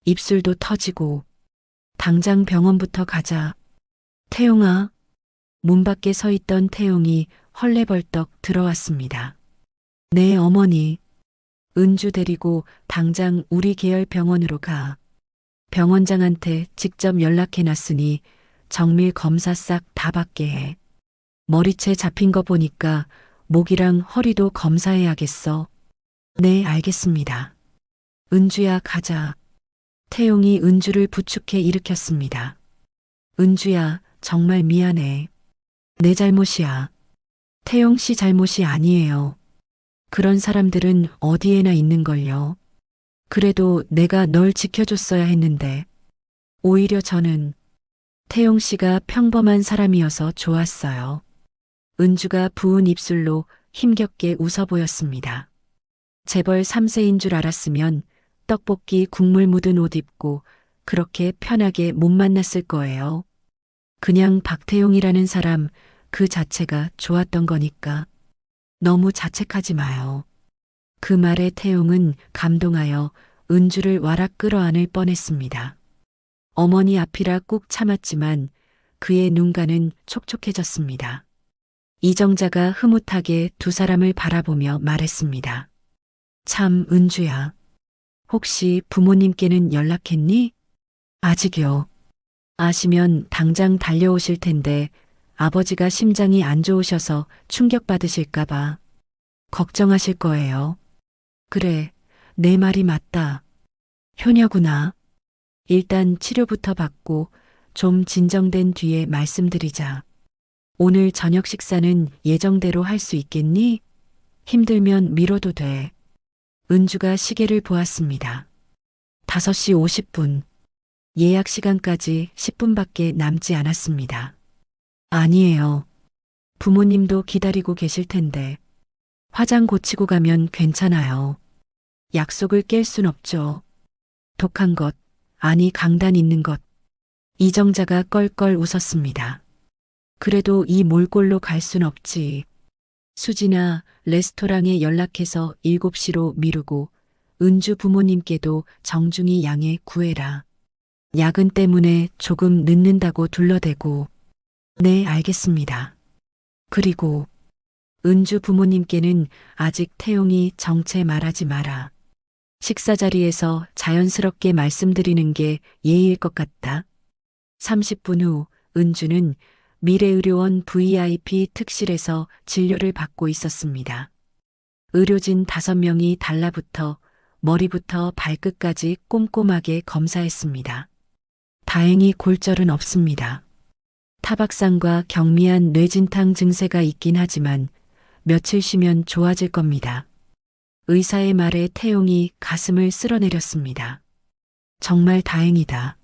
입술도 터지고. 당장 병원부터 가자. 태용아. 문 밖에 서 있던 태용이 헐레벌떡 들어왔습니다. 네, 어머니. 은주 데리고 당장 우리 계열 병원으로 가. 병원장한테 직접 연락해놨으니 정밀 검사 싹 다 받게 해. 머리채 잡힌 거 보니까 목이랑 허리도 검사해야겠어. 네, 알겠습니다. 은주야, 가자. 태용이 은주를 부축해 일으켰습니다. 은주야, 정말 미안해. 내 잘못이야. 태용 씨 잘못이 아니에요. 그런 사람들은 어디에나 있는걸요. 그래도 내가 널 지켜줬어야 했는데. 오히려 저는 태용 씨가 평범한 사람이어서 좋았어요. 은주가 부은 입술로 힘겹게 웃어 보였습니다. 재벌 3세인 줄 알았으면 떡볶이 국물 묻은 옷 입고 그렇게 편하게 못 만났을 거예요. 그냥 박태용이라는 사람 그 자체가 좋았던 거니까. 너무 자책하지 마요. 그 말에 태용은 감동하여 은주를 와락 끌어안을 뻔했습니다. 어머니 앞이라 꾹 참았지만 그의 눈가는 촉촉해졌습니다. 이정자가 흐뭇하게 두 사람을 바라보며 말했습니다. 참, 은주야. 혹시 부모님께는 연락했니? 아직요. 아시면 당장 달려오실 텐데 아버지가 심장이 안 좋으셔서 충격받으실까봐 걱정하실 거예요. 그래, 내 말이 맞다. 효녀구나. 일단 치료부터 받고 좀 진정된 뒤에 말씀드리자. 오늘 저녁 식사는 예정대로 할 수 있겠니? 힘들면 미뤄도 돼. 은주가 시계를 보았습니다. 5시 50분. 예약 시간까지 10분밖에 남지 않았습니다. 아니에요. 부모님도 기다리고 계실 텐데. 화장 고치고 가면 괜찮아요. 약속을 깰 순 없죠. 독한 것, 아니 강단 있는 것. 이정자가 껄껄 웃었습니다. 그래도 이 몰골로 갈 순 없지. 수지나 레스토랑에 연락해서 7시로 미루고 은주 부모님께도 정중히 양해 구해라. 야근 때문에 조금 늦는다고 둘러대고. 네, 알겠습니다. 그리고 은주 부모님께는 아직 태용이 정체 말하지 마라. 식사 자리에서 자연스럽게 말씀드리는 게 예의일 것 같다. 30분 후 은주는 미래의료원 VIP 특실에서 진료를 받고 있었습니다. 의료진 5명이 달라붙어 머리부터 발끝까지 꼼꼼하게 검사했습니다. 다행히 골절은 없습니다. 타박상과 경미한 뇌진탕 증세가 있긴 하지만 며칠 쉬면 좋아질 겁니다. 의사의 말에 태용이 가슴을 쓸어내렸습니다. 정말 다행이다.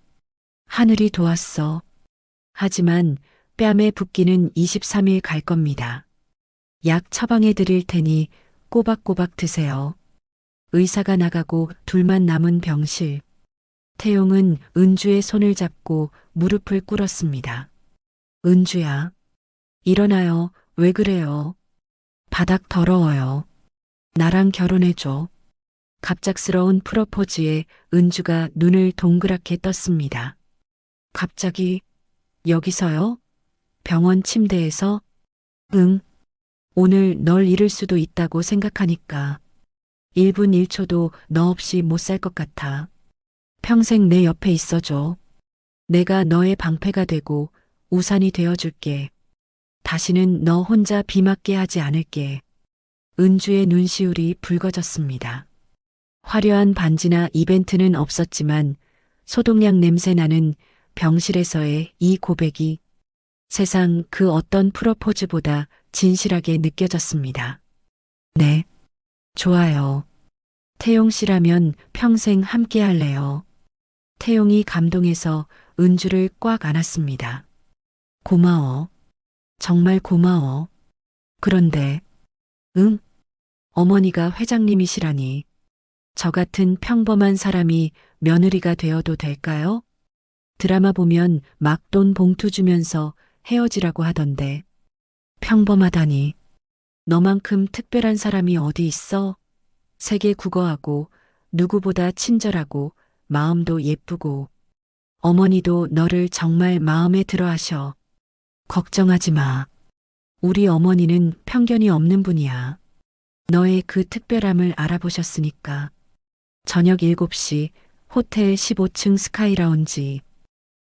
하늘이 도왔어. 하지만 뺨에 붓기는 23일 갈 겁니다. 약 처방해 드릴 테니 꼬박꼬박 드세요. 의사가 나가고 둘만 남은 병실. 태용은 은주의 손을 잡고 무릎을 꿇었습니다. 은주야, 일어나요. 왜 그래요? 바닥 더러워요. 나랑 결혼해줘. 갑작스러운 프로포즈에 은주가 눈을 동그랗게 떴습니다. 갑자기 여기서요? 병원 침대에서? 응. 오늘 널 잃을 수도 있다고 생각하니까 1분 1초도 너 없이 못 살 것 같아. 평생 내 옆에 있어줘. 내가 너의 방패가 되고 우산이 되어줄게. 다시는 너 혼자 비 맞게 하지 않을게. 은주의 눈시울이 붉어졌습니다. 화려한 반지나 이벤트는 없었지만 소독약 냄새 나는 병실에서의 이 고백이 세상 그 어떤 프로포즈보다 진실하게 느껴졌습니다. 네, 좋아요. 태용 씨라면 평생 함께 할래요. 태용이 감동해서 은주를 꽉 안았습니다. 고마워. 정말 고마워. 그런데, 응? 어머니가 회장님이시라니. 저 같은 평범한 사람이 며느리가 되어도 될까요? 드라마 보면 막 돈 봉투 주면서 헤어지라고 하던데. 평범하다니. 너만큼 특별한 사람이 어디 있어? 세계 국어하고 누구보다 친절하고 마음도 예쁘고 어머니도 너를 정말 마음에 들어 하셔. 걱정하지 마. 우리 어머니는 편견이 없는 분이야. 너의 그 특별함을 알아보셨으니까. 저녁 7시 호텔 15층 스카이라운지.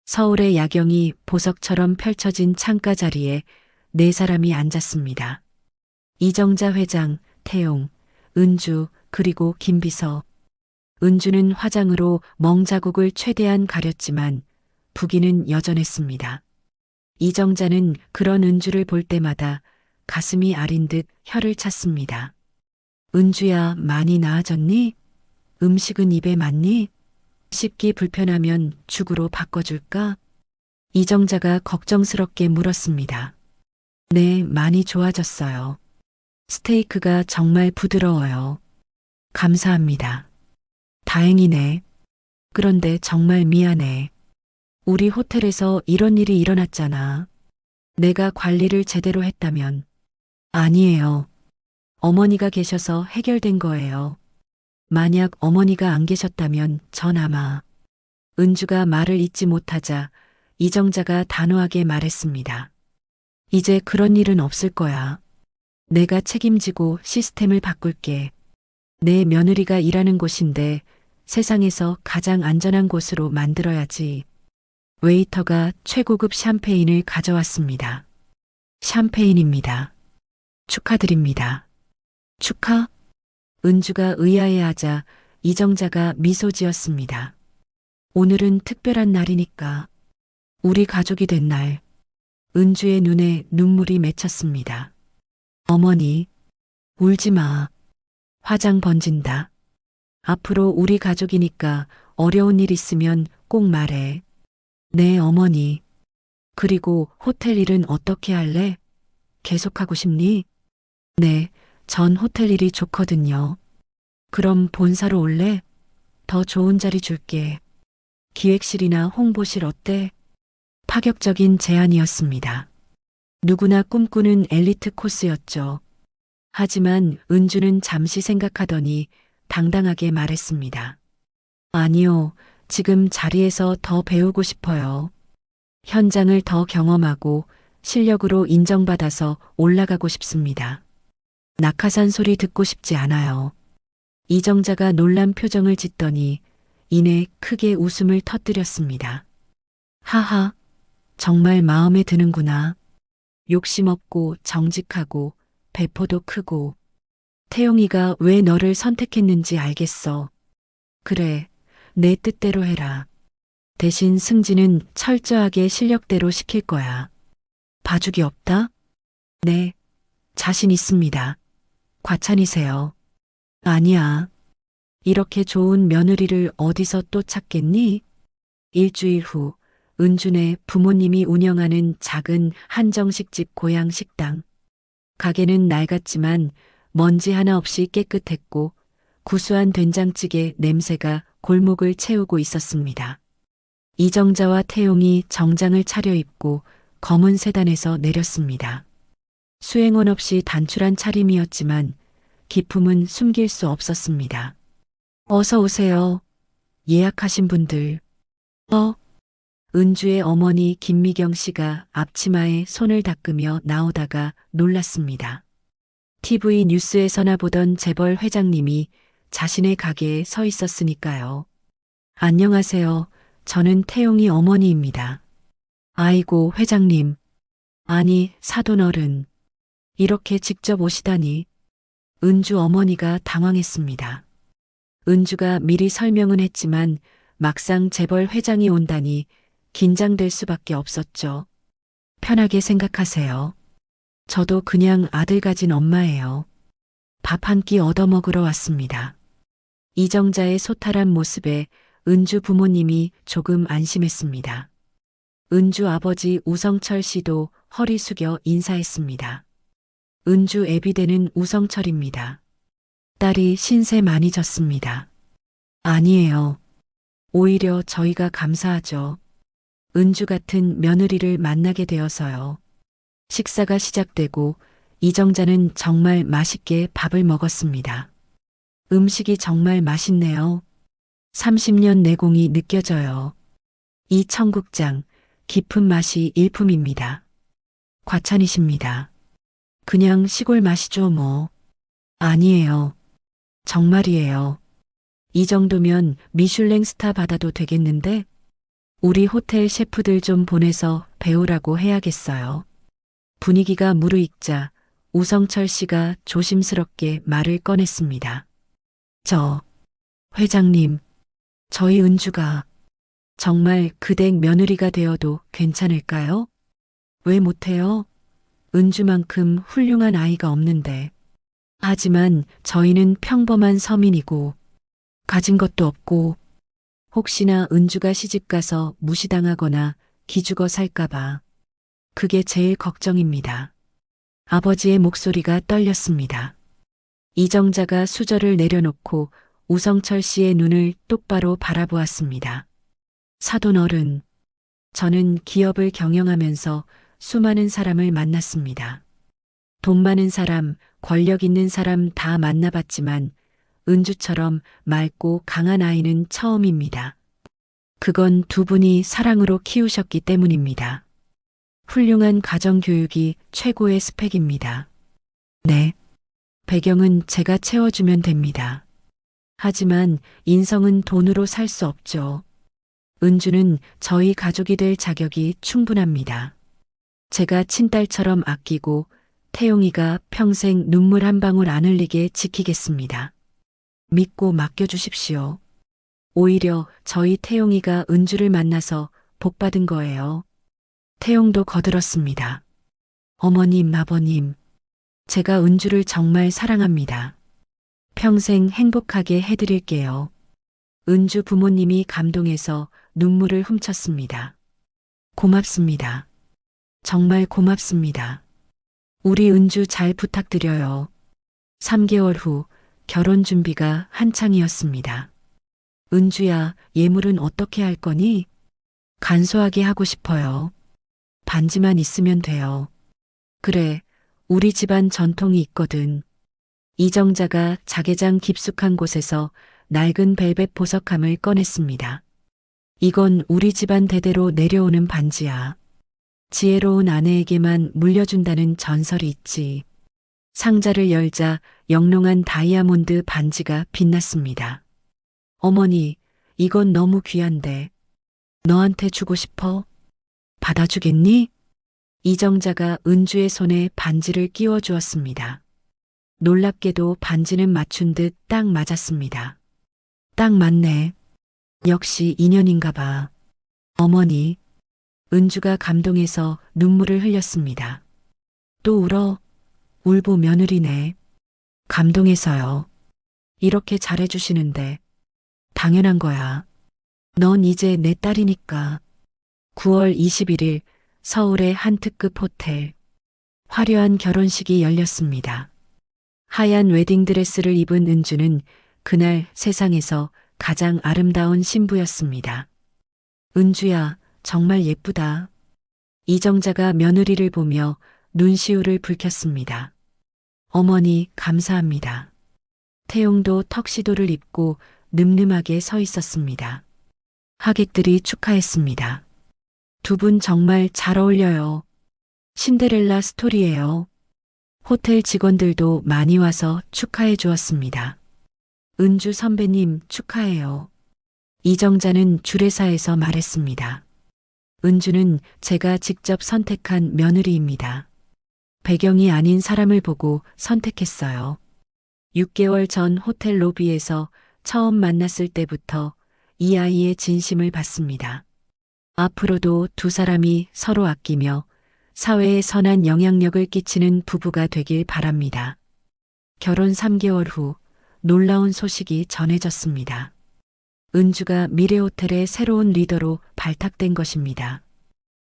서울의 야경이 보석처럼 펼쳐진 창가 자리에 네 사람이 앉았습니다. 이정자 회장, 태용, 은주, 그리고 김비서. 은주는 화장으로 멍자국을 최대한 가렸지만 부기는 여전했습니다. 이정자는 그런 은주를 볼 때마다 가슴이 아린 듯 혀를 찼습니다. 은주야, 많이 나아졌니? 음식은 입에 맞니? 씹기 불편하면 죽으로 바꿔줄까? 이정자가 걱정스럽게 물었습니다. 네, 많이 좋아졌어요. 스테이크가 정말 부드러워요. 감사합니다. 다행이네. 그런데 정말 미안해. 우리 호텔에서 이런 일이 일어났잖아. 내가 관리를 제대로 했다면. 아니에요. 어머니가 계셔서 해결된 거예요. 만약 어머니가 안 계셨다면 전 아마. 은주가 말을 잇지 못하자 이정자가 단호하게 말했습니다. 이제 그런 일은 없을 거야. 내가 책임지고 시스템을 바꿀게. 내 며느리가 일하는 곳인데 세상에서 가장 안전한 곳으로 만들어야지. 웨이터가 최고급 샴페인을 가져왔습니다. 샴페인입니다. 축하드립니다. 축하? 은주가 의아해하자 이정자가 미소 지었습니다. 오늘은 특별한 날이니까. 우리 가족이 된 날. 은주의 눈에 눈물이 맺혔습니다. 어머니, 울지 마. 화장 번진다. 앞으로 우리 가족이니까 어려운 일 있으면 꼭 말해. 네, 어머니. 그리고 호텔 일은 어떻게 할래? 계속하고 싶니? 네, 전 호텔 일이 좋거든요. 그럼 본사로 올래? 더 좋은 자리 줄게. 기획실이나 홍보실 어때? 파격적인 제안이었습니다. 누구나 꿈꾸는 엘리트 코스였죠. 하지만 은주는 잠시 생각하더니 당당하게 말했습니다. 아니요, 지금 자리에서 더 배우고 싶어요. 현장을 더 경험하고 실력으로 인정받아서 올라가고 싶습니다. 낙하산 소리 듣고 싶지 않아요. 이정자가 놀란 표정을 짓더니 이내 크게 웃음을 터뜨렸습니다. 하하, 정말 마음에 드는구나. 욕심 없고 정직하고 배포도 크고. 태용이가 왜 너를 선택했는지 알겠어. 그래, 내 뜻대로 해라. 대신 승진은 철저하게 실력대로 시킬 거야. 봐주기 없다? 네, 자신 있습니다. 과찬이세요. 아니야. 이렇게 좋은 며느리를 어디서 또 찾겠니? 일주일 후 은준의 부모님이 운영하는 작은 한정식집 고향 식당. 가게는 낡았지만 먼지 하나 없이 깨끗했고 구수한 된장찌개 냄새가 골목을 채우고 있었습니다. 이정자와 태용이 정장을 차려입고 검은 세단에서 내렸습니다. 수행원 없이 단출한 차림이었지만 기품은 숨길 수 없었습니다. 어서 오세요. 예약하신 분들. 은주의 어머니 김미경 씨가 앞치마에 손을 닦으며 나오다가 놀랐습니다. TV 뉴스에서나 보던 재벌 회장님이 자신의 가게에 서 있었으니까요. 안녕하세요. 저는 태용이 어머니입니다. 아이고, 회장님. 아니, 사돈어른. 이렇게 직접 오시다니. 은주 어머니가 당황했습니다. 은주가 미리 설명은 했지만 막상 재벌 회장이 온다니 긴장될 수밖에 없었죠. 편하게 생각하세요. 저도 그냥 아들 가진 엄마예요. 밥 한 끼 얻어먹으러 왔습니다. 이정자의 소탈한 모습에 은주 부모님이 조금 안심했습니다. 은주 아버지 우성철 씨도 허리 숙여 인사했습니다. 은주 애비되는 우성철입니다. 딸이 신세 많이 졌습니다. 아니에요. 오히려 저희가 감사하죠. 은주 같은 며느리를 만나게 되어서요. 식사가 시작되고 이정자는 정말 맛있게 밥을 먹었습니다. 음식이 정말 맛있네요. 30년 내공이 느껴져요. 이 청국장, 깊은 맛이 일품입니다. 과찬이십니다. 그냥 시골 맛이죠 뭐. 아니에요. 정말이에요. 이 정도면 미슐랭 스타 받아도 되겠는데? 우리 호텔 셰프들 좀 보내서 배우라고 해야겠어요. 분위기가 무르익자 우성철 씨가 조심스럽게 말을 꺼냈습니다. 회장님, 저희 은주가 정말 그댁 며느리가 되어도 괜찮을까요? 왜 못해요? 은주만큼 훌륭한 아이가 없는데. 하지만 저희는 평범한 서민이고 가진 것도 없고 혹시나 은주가 시집가서 무시당하거나 기죽어 살까봐 그게 제일 걱정입니다. 아버지의 목소리가 떨렸습니다. 이정자가 수저를 내려놓고 우성철 씨의 눈을 똑바로 바라보았습니다. 사돈어른, 저는 기업을 경영하면서 수많은 사람을 만났습니다. 돈 많은 사람, 권력 있는 사람 다 만나봤지만 은주처럼 맑고 강한 아이는 처음입니다. 그건 두 분이 사랑으로 키우셨기 때문입니다. 훌륭한 가정교육이 최고의 스펙입니다. 네. 배경은 제가 채워주면 됩니다. 하지만 인성은 돈으로 살 수 없죠. 은주는 저희 가족이 될 자격이 충분합니다. 제가 친딸처럼 아끼고 태용이가 평생 눈물 한 방울 안 흘리게 지키겠습니다. 믿고 맡겨주십시오. 오히려 저희 태용이가 은주를 만나서 복 받은 거예요. 태용도 거들었습니다. 어머님, 아버님, 제가 은주를 정말 사랑합니다. 평생 행복하게 해드릴게요. 은주 부모님이 감동해서 눈물을 훔쳤습니다. 고맙습니다. 정말 고맙습니다. 우리 은주 잘 부탁드려요. 3개월 후 결혼 준비가 한창이었습니다. 은주야, 예물은 어떻게 할 거니? 간소하게 하고 싶어요. 반지만 있으면 돼요. 그래, 우리 집안 전통이 있거든. 이정자가 자개장 깊숙한 곳에서 낡은 벨벳 보석함을 꺼냈습니다. 이건 우리 집안 대대로 내려오는 반지야. 지혜로운 아내에게만 물려준다는 전설이 있지. 상자를 열자 영롱한 다이아몬드 반지가 빛났습니다. 어머니, 이건 너무 귀한데. 너한테 주고 싶어? 받아주겠니? 이정자가 은주의 손에 반지를 끼워 주었습니다. 놀랍게도 반지는 맞춘 듯 딱 맞았습니다. 딱 맞네. 역시 인연인가 봐. 어머니, 은주가 감동해서 눈물을 흘렸습니다. 또 울어? 울보 며느리네. 감동해서요. 이렇게 잘해주시는데. 당연한 거야. 넌 이제 내 딸이니까. 9월 21일 서울의 한 특급 호텔. 화려한 결혼식이 열렸습니다. 하얀 웨딩드레스를 입은 은주는 그날 세상에서 가장 아름다운 신부였습니다. 은주야, 정말 예쁘다. 이정자가 며느리를 보며 눈시울을 붉혔습니다. 어머니, 감사합니다. 태용도 턱시도를 입고 늠름하게 서 있었습니다. 하객들이 축하했습니다. 두 분 정말 잘 어울려요. 신데렐라 스토리예요. 호텔 직원들도 많이 와서 축하해 주었습니다. 은주 선배님 축하해요. 이정자는 주례사에서 말했습니다. 은주는 제가 직접 선택한 며느리입니다. 배경이 아닌 사람을 보고 선택했어요. 6개월 전 호텔 로비에서 처음 만났을 때부터 이 아이의 진심을 받습니다. 앞으로도 두 사람이 서로 아끼며 사회에 선한 영향력을 끼치는 부부가 되길 바랍니다. 결혼 3개월 후 놀라운 소식이 전해졌습니다. 은주가 미래호텔의 새로운 리더로 발탁된 것입니다.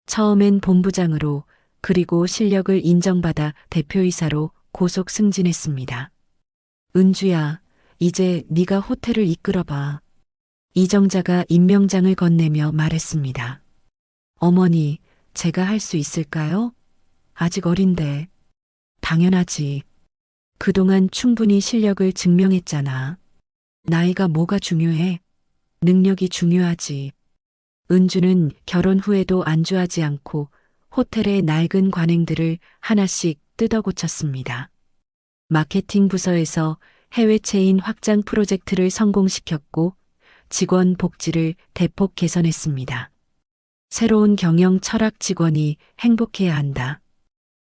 처음엔 본부장으로 그리고 실력을 인정받아 대표이사로 고속 승진했습니다. 은주야, 이제 네가 호텔을 이끌어봐. 이정자가 임명장을 건네며 말했습니다. 어머니, 제가 할 수 있을까요? 아직 어린데. 당연하지. 그동안 충분히 실력을 증명했잖아. 나이가 뭐가 중요해? 능력이 중요하지. 은주는 결혼 후에도 안주하지 않고 호텔의 낡은 관행들을 하나씩 뜯어 고쳤습니다. 마케팅 부서에서 해외 체인 확장 프로젝트를 성공시켰고 직원 복지를 대폭 개선했습니다. 새로운 경영 철학 직원이 행복해야 한다.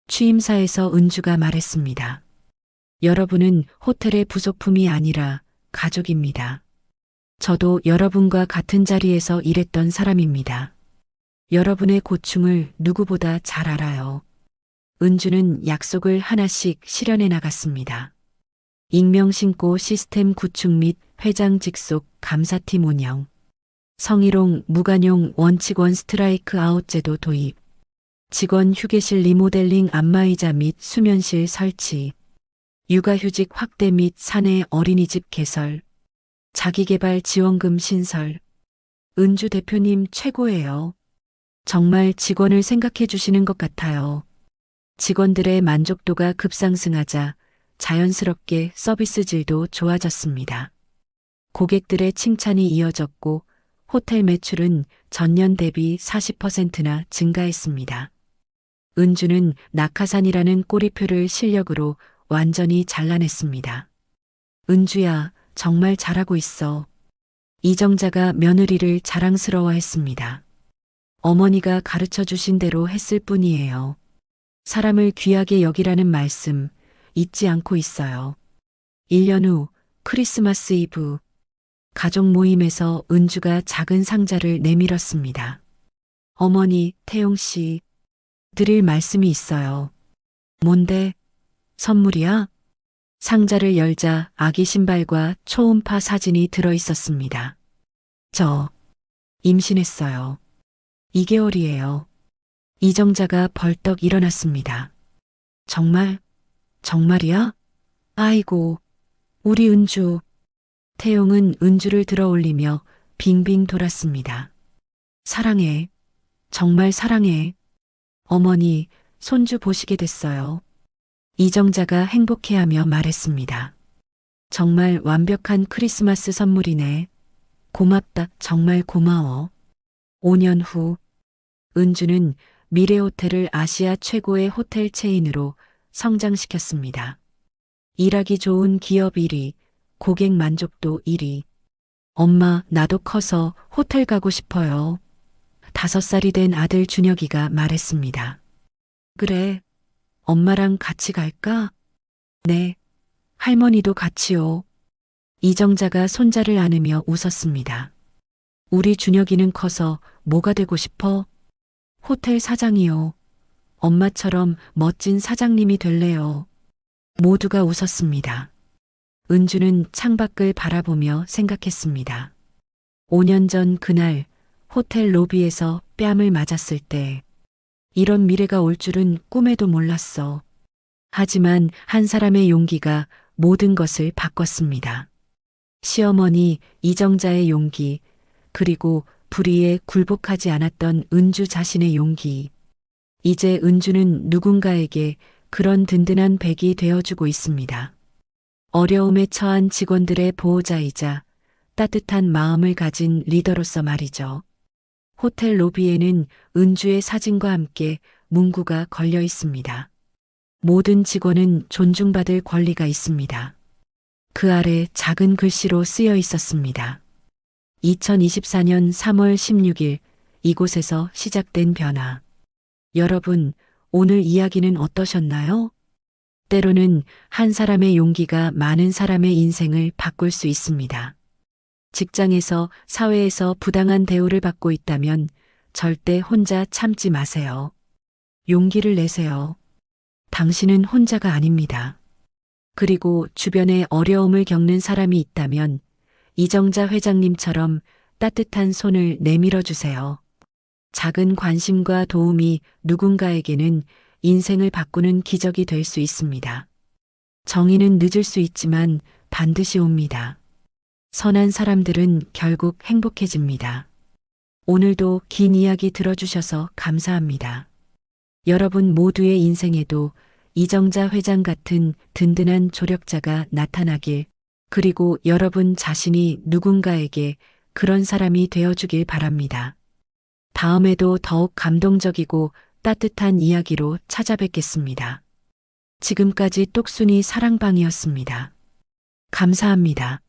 취임사에서 은주가 말했습니다. 여러분은 호텔의 부속품이 아니라 가족입니다. 저도 여러분과 같은 자리에서 일했던 사람입니다. 여러분의 고충을 누구보다 잘 알아요. 은주는 약속을 하나씩 실현해 나갔습니다. 익명 신고 시스템 구축 및 회장 직속 감사팀 운영, 성희롱 무관용 원칙원 스트라이크 아웃 제도 도입, 직원 휴게실 리모델링 안마의자 및 수면실 설치, 육아휴직 확대 및 사내 어린이집 개설, 자기개발 지원금 신설. 은주 대표님 최고예요. 정말 직원을 생각해 주시는 것 같아요. 직원들의 만족도가 급상승하자 자연스럽게 서비스 질도 좋아졌습니다. 고객들의 칭찬이 이어졌고 호텔 매출은 전년 대비 40%나 증가했습니다. 은주는 낙하산이라는 꼬리표를 실력으로 완전히 잘라냈습니다. 은주야, 정말 잘하고 있어. 이정자가 며느리를 자랑스러워했습니다. 어머니가 가르쳐 주신 대로 했을 뿐이에요. 사람을 귀하게 여기라는 말씀 잊지 않고 있어요. 1년 후 크리스마스 이브 가족 모임에서 은주가 작은 상자를 내밀었습니다. 어머니, 태용 씨, 드릴 말씀이 있어요. 뭔데? 선물이야? 상자를 열자 아기 신발과 초음파 사진이 들어 있었습니다. 저 임신했어요. 2개월이에요. 이정자가 벌떡 일어났습니다. 정말? 정말이야? 아이고, 우리 은주. 태용은 은주를 들어 올리며 빙빙 돌았습니다. 사랑해. 정말 사랑해. 어머니, 손주 보시게 됐어요. 이정자가 행복해하며 말했습니다. 정말 완벽한 크리스마스 선물이네. 고맙다. 정말 고마워. 5년 후 은주는 미래호텔을 아시아 최고의 호텔 체인으로 성장시켰습니다. 일하기 좋은 기업 1위, 고객 만족도 1위. 엄마, 나도 커서 호텔 가고 싶어요. 5살이 된 아들 준혁이가 말했습니다. 그래, 엄마랑 같이 갈까? 네, 할머니도 같이요. 이정자가 손자를 안으며 웃었습니다. 우리 준혁이는 커서 뭐가 되고 싶어? 호텔 사장이요. 엄마처럼 멋진 사장님이 될래요. 모두가 웃었습니다. 은주는 창밖을 바라보며 생각했습니다. 5년 전 그날 호텔 로비에서 뺨을 맞았을 때 이런 미래가 올 줄은 꿈에도 몰랐어. 하지만 한 사람의 용기가 모든 것을 바꿨습니다. 시어머니 이정자의 용기, 그리고 불의에 굴복하지 않았던 은주 자신의 용기. 이제 은주는 누군가에게 그런 든든한 백이 되어주고 있습니다. 어려움에 처한 직원들의 보호자이자 따뜻한 마음을 가진 리더로서 말이죠. 호텔 로비에는 은주의 사진과 함께 문구가 걸려 있습니다. 모든 직원은 존중받을 권리가 있습니다. 그 아래 작은 글씨로 쓰여 있었습니다. 2024년 3월 16일 이곳에서 시작된 변화. 여러분, 오늘 이야기는 어떠셨나요? 때로는 한 사람의 용기가 많은 사람의 인생을 바꿀 수 있습니다. 직장에서, 사회에서 부당한 대우를 받고 있다면 절대 혼자 참지 마세요. 용기를 내세요. 당신은 혼자가 아닙니다. 그리고 주변에 어려움을 겪는 사람이 있다면 이정자 회장님처럼 따뜻한 손을 내밀어 주세요. 작은 관심과 도움이 누군가에게는 인생을 바꾸는 기적이 될 수 있습니다. 정의는 늦을 수 있지만 반드시 옵니다. 선한 사람들은 결국 행복해집니다. 오늘도 긴 이야기 들어주셔서 감사합니다. 여러분 모두의 인생에도 이정자 회장 같은 든든한 조력자가 나타나길, 그리고 여러분 자신이 누군가에게 그런 사람이 되어주길 바랍니다. 다음에도 더욱 감동적이고 따뜻한 이야기로 찾아뵙겠습니다. 지금까지 똑순이 사랑방이었습니다. 감사합니다.